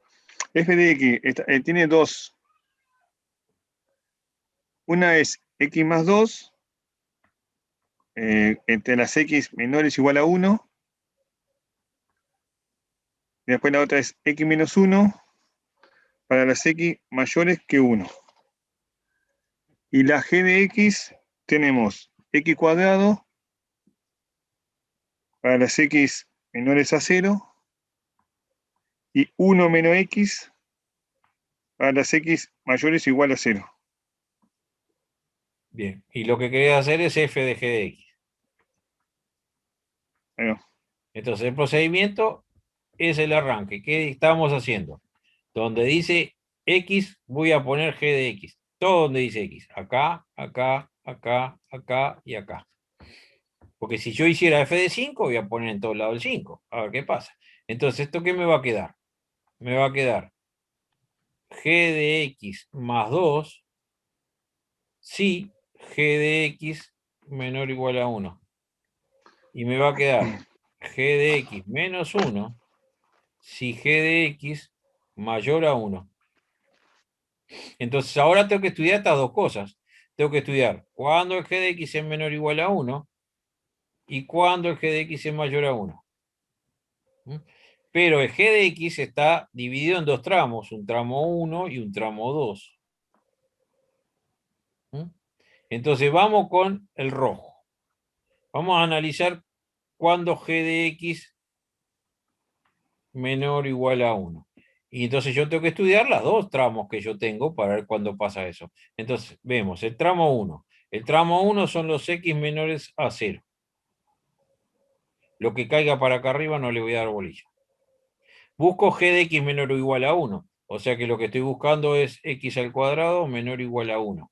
F de X tiene dos. Una es X más 2, entre las X menores igual a 1. Y después la otra es x menos 1 para las x mayores que 1. Y la g de x tenemos x cuadrado para las x menores a 0 y 1 menos x para las x mayores o igual a 0. Bien, y lo que quería hacer es f de g de x. Bueno. Entonces el procedimiento es el arranque. ¿Qué estamos haciendo? Donde dice x, voy a poner g de x. Todo donde dice x. Acá, acá, acá, acá y acá. Porque si yo hiciera f de 5, voy a poner en todos lados el 5. A ver qué pasa. Entonces, ¿esto qué me va a quedar? Me va a quedar g de x más 2 si g de x menor o igual a 1. Y me va a quedar g de x menos 1 si g de x mayor a 1. Entonces ahora tengo que estudiar estas dos cosas. Tengo que estudiar cuándo el g de x es menor o igual a 1 y cuándo el g de x es mayor a 1. Pero el g de x está dividido en dos tramos, un tramo 1 y un tramo 2. Entonces vamos con el rojo. Vamos a analizar cuándo g de x menor o igual a 1. Y entonces yo tengo que estudiar las dos tramos que yo tengo para ver cuándo pasa eso. Entonces vemos el tramo 1. El tramo 1 son los x menores a 0. Lo que caiga para acá arriba no le voy a dar bolilla. Busco g de x menor o igual a 1. O sea que lo que estoy buscando es x al cuadrado menor o igual a 1.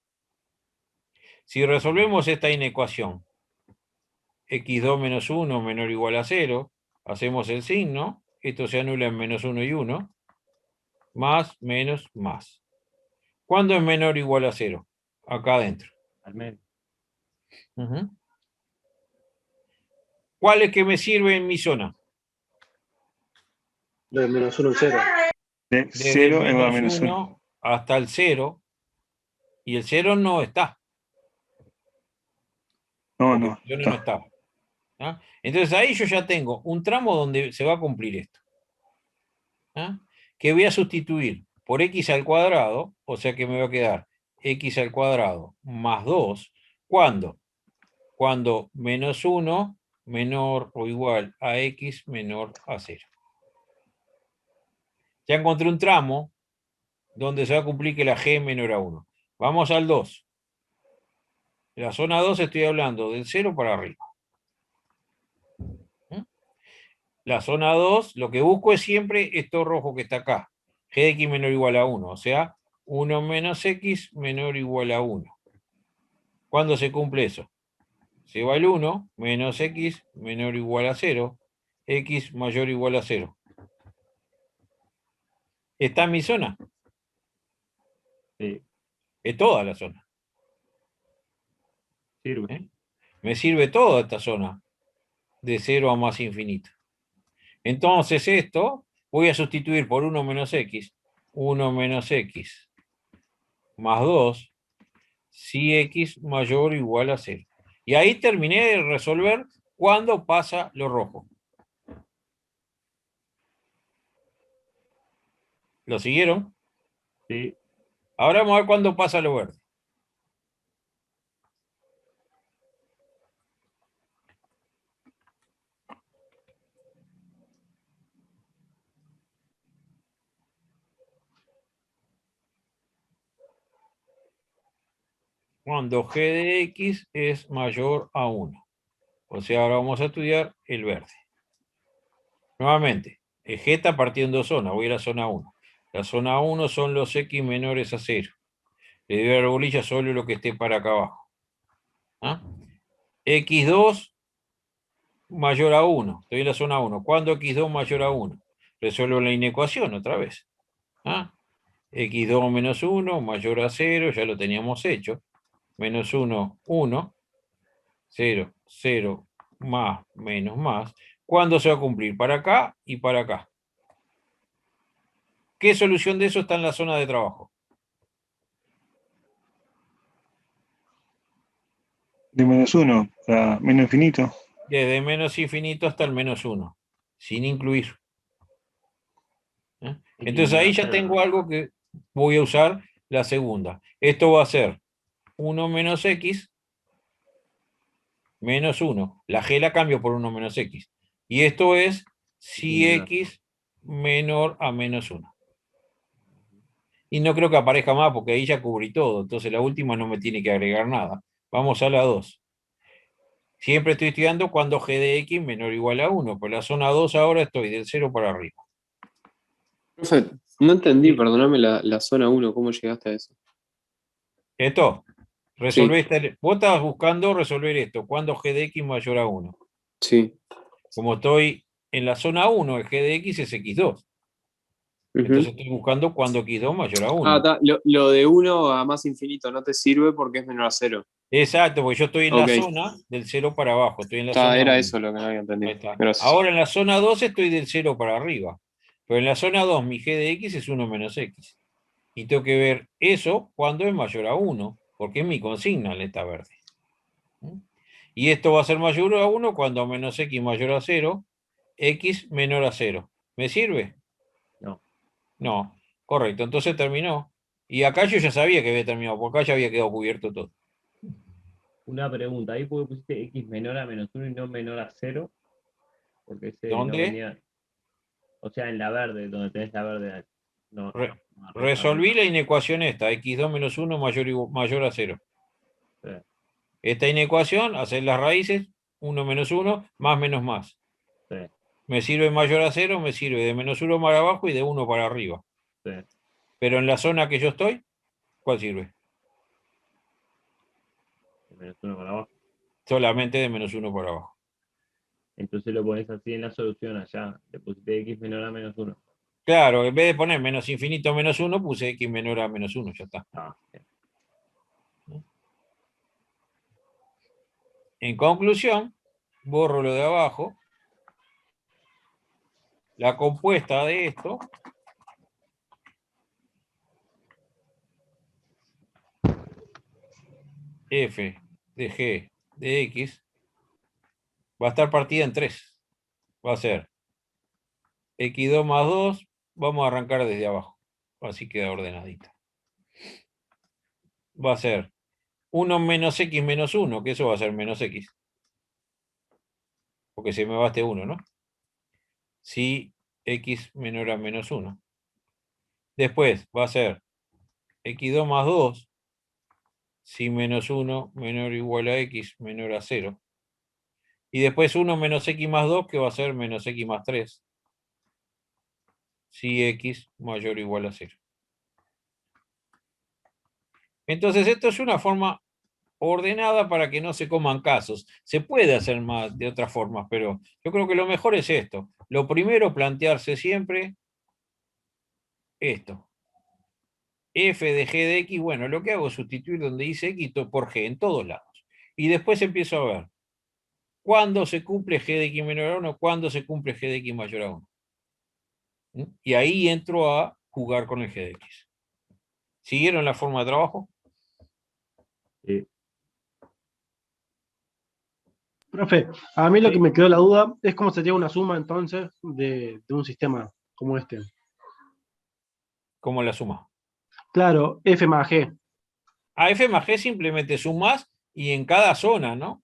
Si resolvemos esta inecuación, x2 menos 1 menor o igual a 0, hacemos el signo, esto se anula en menos 1 y 1, más, menos, más. ¿Cuándo es menor o igual a 0? Acá adentro. Al menos. ¿Cuál es que me sirve en mi zona? De menos 1 al 0. De Desde 0 el va a menos menos 1 1. hasta el 0, y el 0 no está. No, Porque no. el 0 no está. ¿Ah? Entonces ahí yo ya tengo un tramo donde se va a cumplir esto. ¿Ah? Que voy a sustituir por x al cuadrado, o sea que me va a quedar x al cuadrado más 2. ¿Cuándo? Cuando menos 1 menor o igual a x menor a 0. Ya encontré un tramo donde se va a cumplir que la g es menor a 1. Vamos al 2. En la zona 2 estoy hablando del 0 para arriba. La zona 2, lo que busco es siempre esto rojo que está acá. G de x menor o igual a 1. O sea, 1 menos x menor o igual a 1. ¿Cuándo se cumple eso? Se va el 1 menos x menor o igual a 0. X mayor o igual a 0. ¿Está en mi zona? Sí. Es toda la zona. Sirve. Me sirve toda esta zona. De 0 a más infinito. Entonces esto voy a sustituir por 1 menos x. 1 menos x más 2 si x mayor o igual a 0. Y ahí terminé de resolver cuándo pasa lo rojo. ¿Lo siguieron? Sí. Ahora vamos a ver cuándo pasa lo verde. Cuando g de x es mayor a 1. O sea, ahora vamos a estudiar el verde. Nuevamente, el g está partido en dos zonas. Voy a la zona 1. La zona 1 son los x menores a 0. Le doy a la bolilla solo lo que esté para acá abajo. ¿Ah? x2 mayor a 1. Estoy en la zona 1. ¿Cuándo x2 mayor a 1? Resuelvo la inecuación otra vez. ¿Ah? x2 menos 1 mayor a 0, ya lo teníamos hecho. Menos 1, 1. 0, 0, más, menos, más. ¿Cuándo se va a cumplir? Para acá y para acá. ¿Qué solución de eso está en la zona de trabajo? De menos 1 a menos infinito. Desde menos infinito hasta el menos 1, sin incluir. ¿eh? X Entonces menor ahí a ya 0, tengo ¿no? algo que voy a usar la segunda. Esto va a ser 1 menos X menos 1. La G la cambio por 1 menos X. Y esto es si menor. X menor a menos 1. Y no creo que aparezca más porque ahí ya cubrí todo. Entonces la última no me tiene que agregar nada. Vamos a la 2. Siempre estoy estudiando cuando G de X menor o igual a 1. Por la zona 2 ahora estoy del 0 para arriba. Profe, no entendí, perdóname la zona 1, ¿cómo llegaste a eso? Esto, Sí, vos estabas buscando resolver esto, cuando G de X mayor a 1. sí. Como estoy en la zona 1, el G de X es X2. Entonces estoy buscando cuando X2 mayor a 1. Lo de 1 a más infinito no te sirve porque es menor a 0. Exacto, porque yo estoy en la Ok. zona del 0 para abajo. Estoy en la zona Era 1. eso lo que no había entendido. Ahí está. Gracias. Ahora en la zona 2 estoy del 0 para arriba. Pero en la zona 2 mi G de X es 1 menos X. Y tengo que ver eso cuando es mayor a 1, porque es mi consigna en letra verde. Y esto va a ser mayor a 1 cuando menos X mayor a 0, X menor a 0. ¿Me sirve? No. No. Correcto, entonces terminó. Y acá yo ya sabía que había terminado, porque acá ya había quedado cubierto todo. Una pregunta, ahí porque pusiste X menor a menos 1 y no menor a 0, porque ese no ¿Dónde? venía, o sea, en la verde, donde tenés la verde, no, Resolví la inecuación esta, X2 menos 1 mayor a 0. Sí. Esta inecuación, hacer las raíces, 1 menos 1, más menos más. Sí. Me sirve mayor a 0, me sirve de menos 1 para abajo y de 1 para arriba. Sí. Pero en la zona que yo estoy, ¿cuál sirve? De menos 1 para abajo. Solamente de menos 1 para abajo. Entonces lo pones así en la solución allá, le pusiste X menor a menos 1. Claro, en vez de poner menos infinito menos 1, puse X menor a menos 1, ya está. En conclusión, borro lo de abajo. La compuesta de esto f de g de x va a estar partida en 3. Va a ser x2 más 2. Vamos a arrancar desde abajo. Así queda ordenadita. Va a ser 1 menos x menos 1, que eso va a ser menos x. Porque se me va este 1, ¿no? Si x menor a menos 1. Después va a ser x2 más 2. Si menos 1 menor o igual a x menor a 0. Y después 1 menos x más 2, que va a ser menos x más 3. Si x mayor o igual a 0. Entonces esto es una forma ordenada para que no se coman casos. Se puede hacer más de otras formas, pero yo creo que lo mejor es esto. Lo primero, plantearse siempre esto. F de g de x, bueno, lo que hago es sustituir donde dice x por g en todos lados. Y después empiezo a ver cuándo se cumple g de x menor a 1, cuándo se cumple g de x mayor a 1. Y ahí entro a jugar con el g de x. ¿Siguieron la forma de trabajo? Sí. Profe, a mí lo que me quedó la duda es cómo sería una suma entonces de un sistema como este. ¿Cómo la suma? Claro, F más G. A F más G simplemente sumas y en cada zona, ¿no?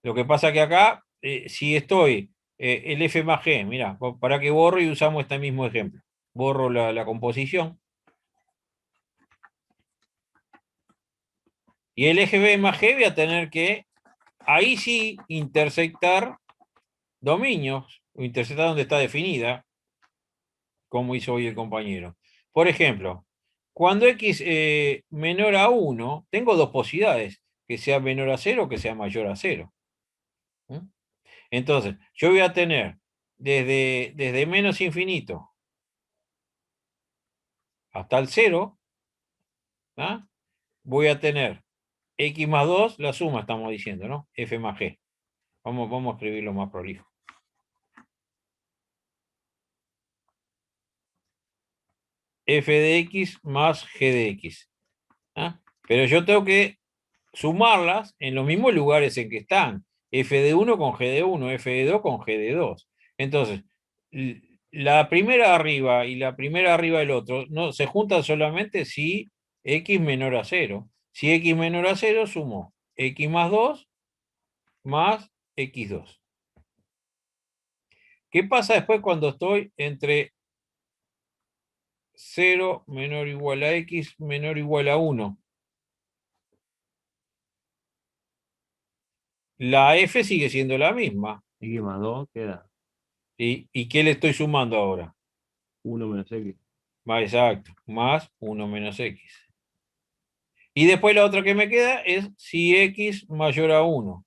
Lo que pasa que acá, si estoy, el F más G, mira, para que borro y usamos este mismo ejemplo. Borro la composición. Y el eje B más G voy a tener que, ahí sí, intersectar dominios, o intersectar donde está definida, como hizo hoy el compañero. Por ejemplo, cuando x menor a 1, tengo dos posibilidades, que sea menor a 0 o que sea mayor a 0. Entonces, yo voy a tener desde menos infinito hasta el 0, ¿ah? Voy a tener x más 2, la suma estamos diciendo, ¿no? F más G. Vamos a escribirlo más prolijo. F de x más g de x. ¿Ah? Pero yo tengo que sumarlas en los mismos lugares en que están. F de 1 con g de 1, F de 2 con g de 2. Entonces, la primera arriba y la primera arriba del otro no se juntan solamente si x menor a 0. Si x menor a 0, sumo x más 2 más x2. ¿Qué pasa después cuando estoy entre 0 menor o igual a x menor o igual a 1? La f sigue siendo la misma. X más 2 queda ¿Y qué le estoy sumando ahora? 1 menos X. Exacto, más 1 menos x. Y después la otra que me queda es si x mayor a 1.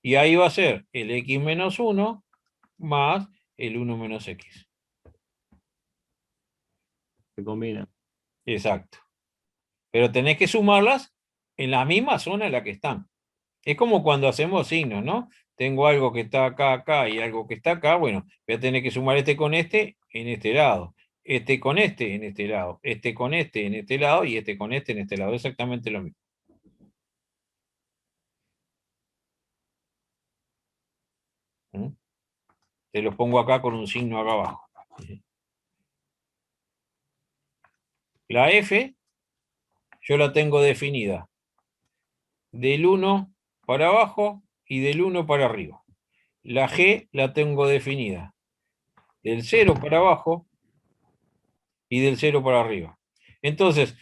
Y ahí va a ser el x menos 1 más el 1 menos x. Se combina. Exacto. Pero tenés que sumarlas en la misma zona en la que están. Es como cuando hacemos signos, ¿no? Tengo algo que está acá, acá y algo que está acá. Bueno, voy a tener que sumar este con este en este lado. Este con este en este lado. Este con este en este lado y este con este en este lado. Exactamente lo mismo. ¿Mm? Te los pongo acá con un signo acá abajo. La F yo la tengo definida del 1 para abajo y del 1 para arriba. La G la tengo definida del 0 para abajo y del 0 para arriba. Entonces,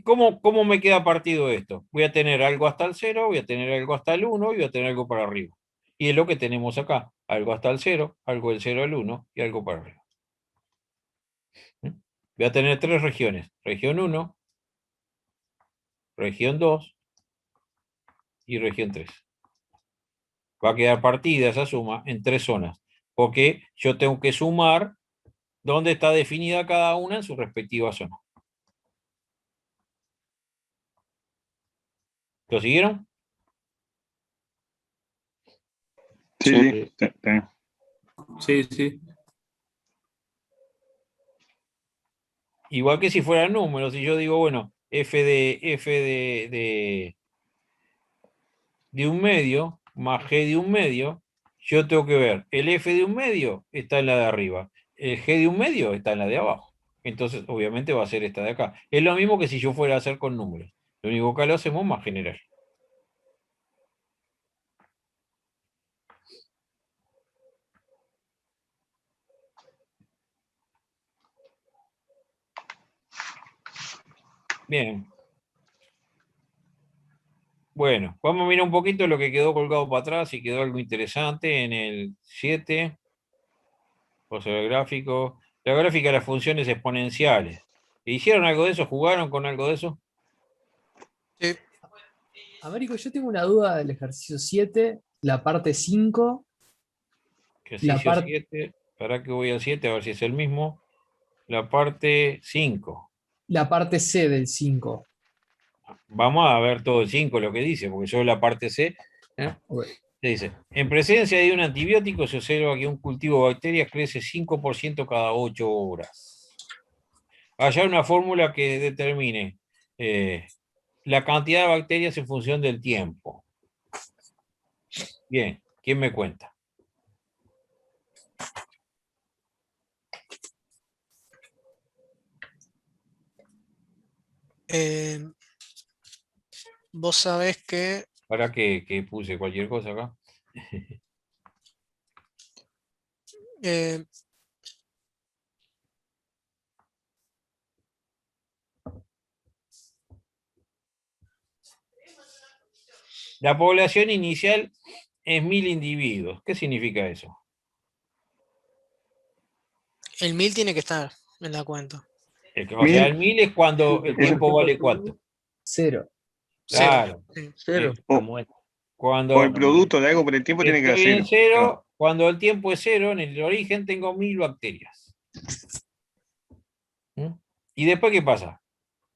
¿cómo me queda partido esto? Voy a tener algo hasta el 0, voy a tener algo hasta el 1 y voy a tener algo para arriba. Y es lo que tenemos acá. Algo hasta el 0, algo del 0 al 1 y algo para arriba. Voy a tener 3 regiones. Región 1, región 2 y región 3. Va a quedar partida esa suma en 3 zonas. Porque yo tengo que sumar dónde está definida cada una en su respectiva zona. ¿Lo siguieron? Sí. Sí, sí. Igual que si fueran números, si yo digo, bueno, f de un medio más g de un medio, yo tengo que ver, el f de un medio está en la de arriba, el g de un medio está en la de abajo. Entonces, obviamente va a ser esta de acá. Es lo mismo que si yo fuera a hacer con números. Lo único que lo hacemos más general. Bien. Bueno, vamos a mirar un poquito lo que quedó colgado para atrás y quedó algo interesante en el 7. O sea, el gráfico. La gráfica de las funciones exponenciales. ¿Hicieron algo de eso? ¿Jugaron con algo de eso? Américo, yo tengo una duda del ejercicio 7, la parte 5. Ejercicio 7. ¿Para qué voy al 7? A ver si es el mismo. La parte 5. La parte C del 5. Vamos a ver todo el 5 lo que dice, porque yo la parte C. Dice, en presencia de un antibiótico se observa que un cultivo de bacterias crece 5% cada 8 horas. Haya una fórmula que determine la cantidad de bacterias en función del tiempo. Bien, ¿quién me cuenta? Vos sabés que ¿Para que puse cualquier cosa acá? La población inicial es 1000 individuos. ¿Qué significa eso? el 1000 tiene que estar en la cuenta. O sea, el 1000 es cuando el tiempo vale ¿cuánto? 0. Claro. Cero. Cuando O el producto de algo por el tiempo tiene que estoy ser en 0, cuando el tiempo es 0, en el origen tengo 1000 bacterias. ¿Mm? ¿Y después qué pasa?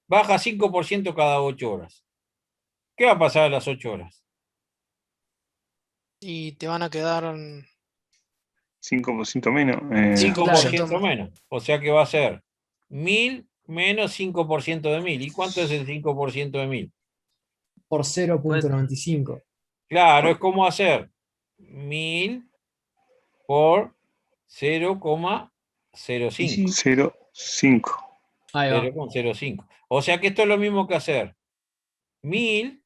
Baja 5% cada 8 horas. ¿Qué va a pasar a las 8 horas? Y te van a quedar 5% menos. 5% menos. O sea que va a ser 1000 menos 5% de 1000. ¿Y cuánto es el 5% de 1000? Por 0.95. Claro, es como hacer 1000 por 0,95. 0,5. 0,5. Ahí va. 0,05. O sea que esto es lo mismo que hacer 1000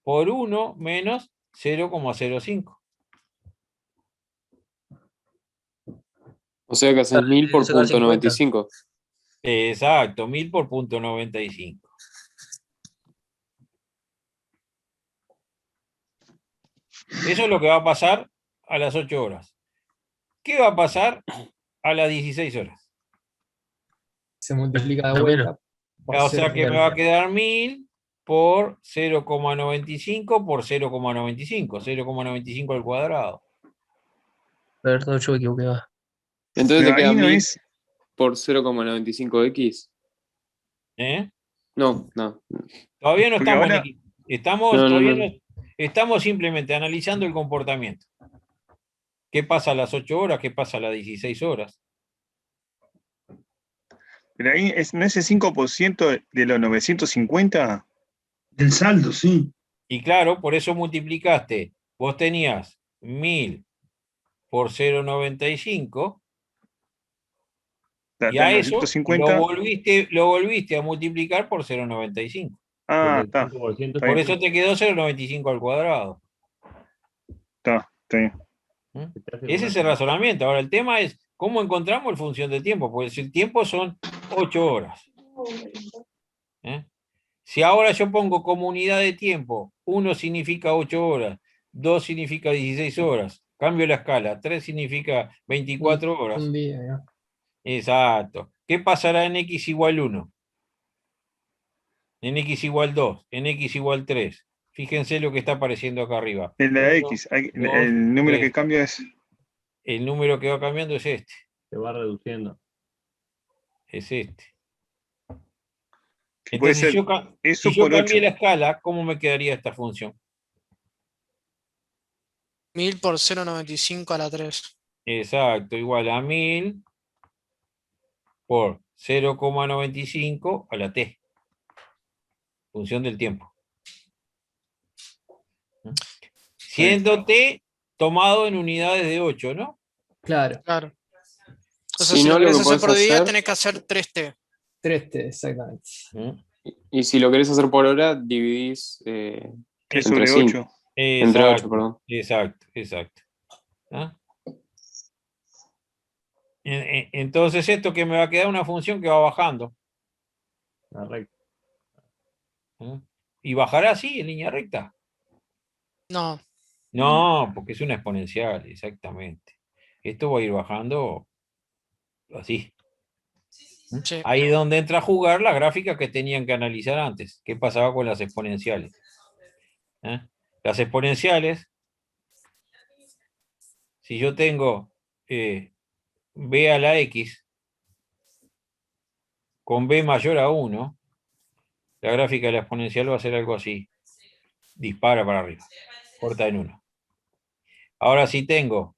por 1 menos 0,05. O sea que haces 1000 por sacar 50. 0,95. Exacto, 1000 por 0,95. Eso es lo que va a pasar a las 8 horas. ¿Qué va a pasar a las 16 horas? Se multiplica de Lo vuelta. menos. por O sea que me va a 0,5. quedar 1000 por 0,95 por 0,95. 0,95 al cuadrado. Perdón, yo me equivoqué. Va. Entonces Pero te queda ahí no 1000 es. por 0,95x. ¿Eh? No. Todavía no Porque estamos ahora- todavía no estamos simplemente analizando el comportamiento. ¿Qué pasa a las 8 horas? ¿Qué pasa a las 16 horas? Pero ahí no es el 5% de los 950. Del saldo, sí. Y claro, por eso multiplicaste. Vos tenías 1000 por 0,95 y a eso 950. lo volviste a multiplicar por 0,95. Ah, Porque el está. 5% Está Por bien. eso te quedó 0,95 al cuadrado. Está bien. Ese es el razonamiento. Ahora, el tema es cómo encontramos el función de tiempo, porque si el tiempo son 8 horas. ¿Eh? Si ahora yo pongo como unidad de tiempo, 1 significa 8 horas, 2 significa 16 horas, cambio la escala, 3 significa 24 horas. Un día, ¿no? Exacto. ¿Qué pasará en x igual 1? En x igual 2, en x igual 3. Fíjense lo que está apareciendo acá arriba. En la 1, X, 2, el número 3. que cambia es. El número que va cambiando es este. Se va reduciendo. Es este. Que puede Entonces, ser si eso yo por cambié 8. la escala, ¿cómo me quedaría esta función? 1000 por 0,95 a la 3. Exacto, igual a 1000 por 0,95 a la t. Función del tiempo. Siendo t tomado en unidades de 8, ¿no? Claro. Claro. O sea, Si si no, lo lo querés que hacer podés por día, hacer, tenés que hacer 3T. 3T, exactamente. y si lo querés hacer por hora, dividís 3 entre sobre 5. 8. Entre 8, perdón. Exacto. ¿Ah? Entonces, esto que me va a quedar una función que va bajando. La recta. ¿Ah? ¿Y bajará así, en línea recta? No. No, porque es una exponencial, exactamente. Esto va a ir bajando así. Sí. Ahí es donde entra a jugar la gráfica que tenían que analizar antes. ¿Qué pasaba con las exponenciales? ¿Eh? Las exponenciales, si yo tengo b a la x con b mayor a 1, la gráfica de la exponencial va a ser algo así. Dispara para arriba. Corta en 1. Ahora si tengo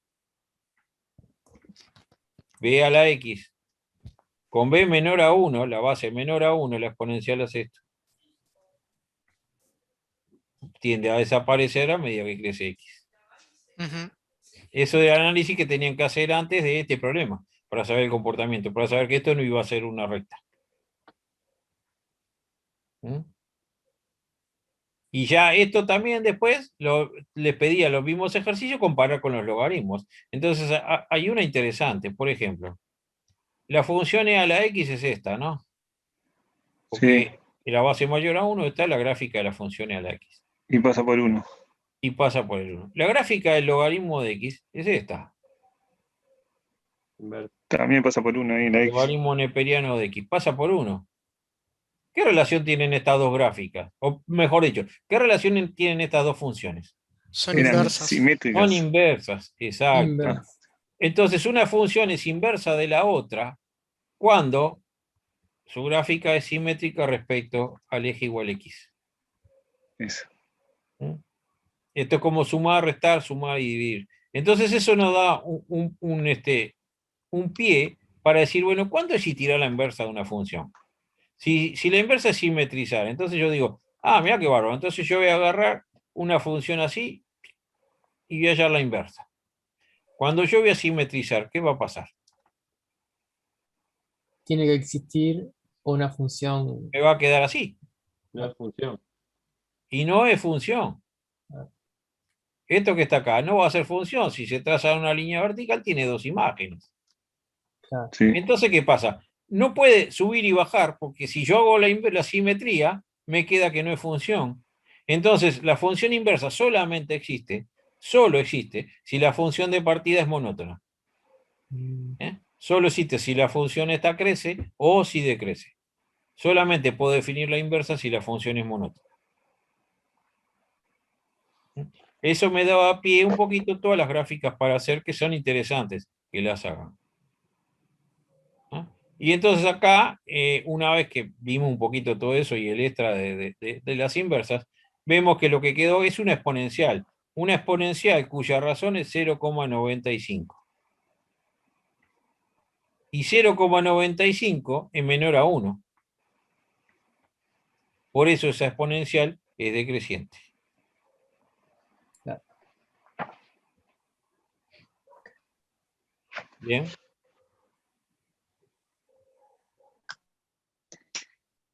b a la x con b menor a 1, la base menor a 1, la exponencial hace esto. Tiende a desaparecer a medida que crece x. Ujú. Eso de análisis que tenían que hacer antes de este problema, para saber el comportamiento, para saber que esto no iba a ser una recta. ¿Mm? Y ya esto también después les pedía los mismos ejercicios comparar con los logaritmos. Entonces hay una interesante, por ejemplo, la función e a la x es esta, ¿no? Porque en la base mayor a 1 está la gráfica de la función e a la x. Y pasa por 1. Y pasa por el 1. La gráfica del logaritmo de x es esta. También pasa por 1 ahí la X. Logaritmo neperiano de x. Pasa por 1. ¿Qué relación tienen estas dos gráficas? O mejor dicho, ¿qué relación tienen estas dos funciones? Son Eran inversas. simétricas. Son inversas, exacto. Inversas. Entonces, una función es inversa de la otra cuando su gráfica es simétrica respecto al eje igual x. Eso. Esto es como sumar, restar, sumar y dividir. Entonces, eso nos da un pie para decir, bueno, ¿cuándo existirá la inversa de una función? Si la inversa es simetrizar, entonces yo digo, mira qué bárbaro, entonces yo voy a agarrar una función así y voy a hallar la inversa. Cuando yo voy a simetrizar, ¿qué va a pasar? tiene que existir una función. Me va a quedar así. No es función. Y no es función. Esto que está acá no va a ser función. Si se traza una línea vertical, tiene dos imágenes. Claro. Sí. Entonces, ¿qué pasa? No puede subir y bajar, porque si yo hago la simetría, me queda que no es función. Entonces, la función inversa solamente existe, solo existe, si la función de partida es monótona. Solo existe si la función esta crece o si decrece. Solamente puedo definir la inversa si la función es monótona. Eso me daba pie un poquito todas las gráficas para hacer que son interesantes, que las hagan. Y entonces acá, una vez que vimos un poquito todo eso y el extra de las inversas, vemos que lo que quedó es una exponencial cuya razón es 0,95. Y 0,95 es menor a 1. Por eso esa exponencial es decreciente. Claro. Bien.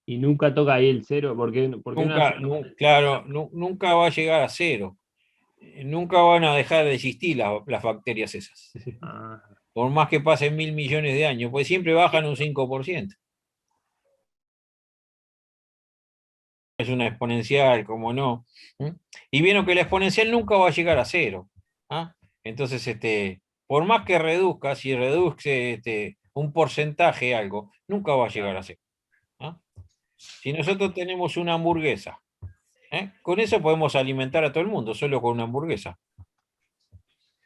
Y nunca toca ahí el cero, porque no Nunca, hace- claro, nunca va a llegar a 0. Nunca van a dejar de existir las bacterias esas. Ah, Por más que pasen 1.000 millones de años, pues siempre bajan un 5%. Es una exponencial, como no. Y vieron que la exponencial nunca va a llegar a 0. Entonces, por más que reduzca, si reduce un porcentaje algo, nunca va a llegar a 0. Si nosotros tenemos una hamburguesa, con eso podemos alimentar a todo el mundo, solo con una hamburguesa.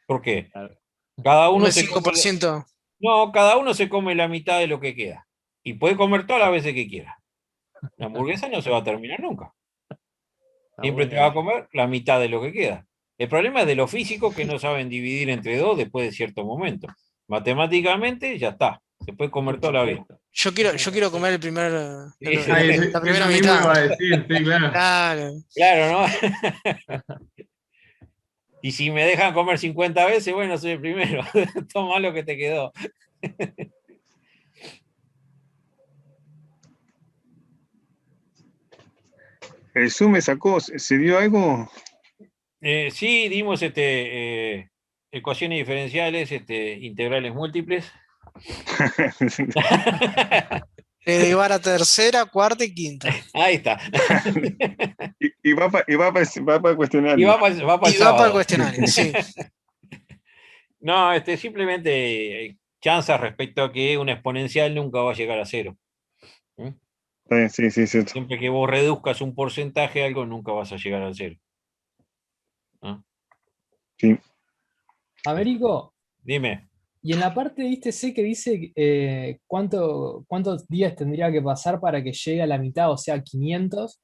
¿Por qué? Cada uno Un se come, 5%. no, cada uno se come la mitad de lo que queda. Y puede comer todas las veces que quiera. La hamburguesa no se va a terminar nunca. Siempre te va a comer la mitad de lo que queda. El problema es de los físicos que no saben dividir entre dos después de cierto momento. Matemáticamente ya está. Se puede comer toda la vida. Yo quiero comer el primer, Ay, la primera eso mismo mitad. iba a decir, sí, claro. Claro. Claro, ¿no? Y si me dejan comer 50 veces, bueno, soy el primero. Toma lo que te quedó. El Zoom me sacó, ¿se dio algo? Sí, dimos ecuaciones diferenciales, integrales múltiples. Derivar a tercera, cuarta y quinta. Ahí está. Y va para el cuestionario. Y va para el Y va para el sábado. cuestionario, sí. No, simplemente chanzas respecto a que una exponencial nunca va a llegar a 0. Sí, cierto. Siempre que vos reduzcas un porcentaje, algo nunca vas a llegar al 0. Sí. Américo, Dime. y en la parte, viste, sé que dice cuántos días tendría que pasar para que llegue a la mitad, o sea, 500.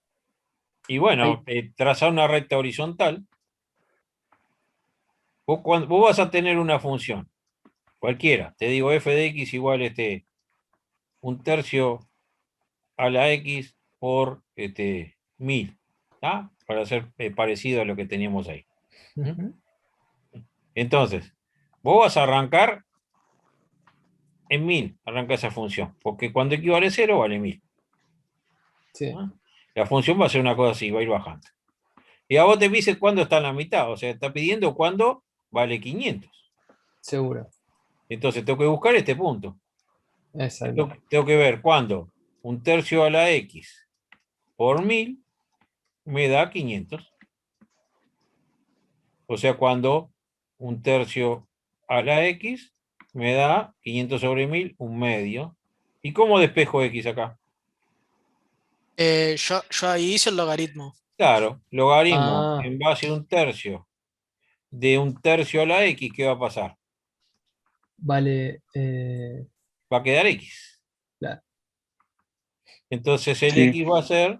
Y bueno, trazar una recta horizontal. Vos vas a tener una función, cualquiera. Te digo f de x igual 1/3 a la x por 1000. Para ser parecido a lo que teníamos ahí. Entonces, vos vas a arrancar en 1000, arranca esa función, porque cuando equivale a 0 vale 1000. Sí. La función va a ser una cosa así, va a ir bajando. Y a vos te dice cuándo está en la mitad, o sea, está pidiendo cuándo vale 500. Seguro. Entonces tengo que buscar este punto. Exacto. Tengo que ver cuándo 1/3 a la x por 1000 me da 500. O sea, cuando 1/3 a la x me da 500 sobre 1000, 1/2. ¿Y cómo despejo x acá? Yo ahí hice el logaritmo. Claro, logaritmo en base a 1/3 de 1/3 a la x, ¿qué va a pasar? Vale. Va a quedar x. Claro. Entonces el Sí. x va a ser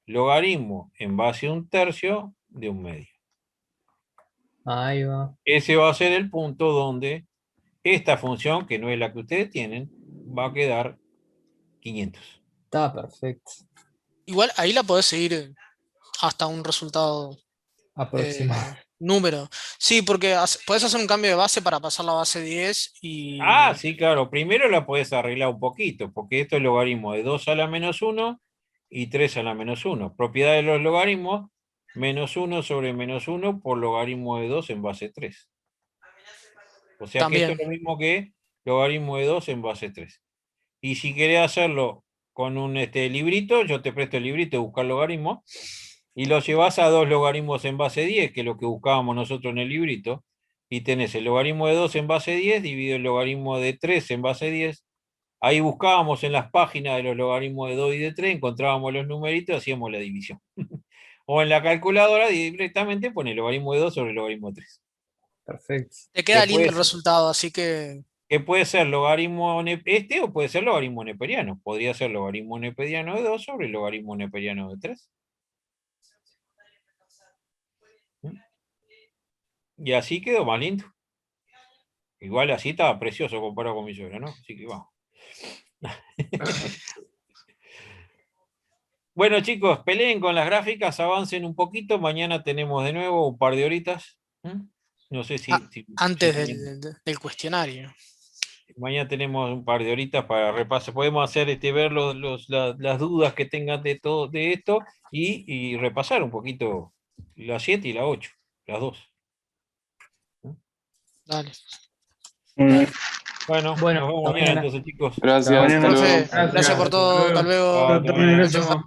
logaritmo en base a 1/3 de 1/2. Ahí va. Ese va a ser el punto donde esta función, que no es la que ustedes tienen, va a quedar 500. Está perfecto. Igual ahí la podés seguir hasta un resultado Aproximado. número. Sí, porque podés hacer un cambio de base para pasar la base 10 y... Ah, sí, claro. Primero la podés arreglar un poquito, porque esto es logaritmo de 2 a la menos 1 y 3 a la menos 1. Propiedad de los logaritmos, menos 1 sobre menos 1 por logaritmo de 2 en base 3. O sea que esto También. es lo mismo que logaritmo de 2 en base 3. Y si querés hacerlo con un librito, yo te presto el librito de buscar logaritmos, y lo llevas a 2 logaritmos en base 10, que es lo que buscábamos nosotros en el librito, y tenés el logaritmo de 2 en base 10 dividido el logaritmo de 3 en base 10. Ahí buscábamos en las páginas de los logaritmos de 2 y de 3, encontrábamos los numeritos y hacíamos la división. O en la calculadora directamente pone el logaritmo de 2 sobre el logaritmo de 3. Perfecto. Te queda Que lindo puede el ser- resultado, así que... Que puede ser logaritmo o puede ser logaritmo neperiano. Podría ser logaritmo neperiano de 2 sobre el logaritmo neperiano de 3. Y así quedó más lindo. Igual así estaba precioso comparado con mi suegra, ¿no? Así que vamos. Bueno, chicos, peleen con las gráficas, avancen un poquito. Mañana tenemos de nuevo un par de horitas. No sé si Antes mañana, del cuestionario. mañana tenemos un par de horitas para repasar. Podemos hacer ver las dudas que tengan de todo de esto y repasar un poquito la 7 y la 8, las dos. Dale. Bueno, nos vemos mañana entonces, chicos. Gracias, hasta luego. Gracias por todo, hasta luego. Chao, Nos vemos.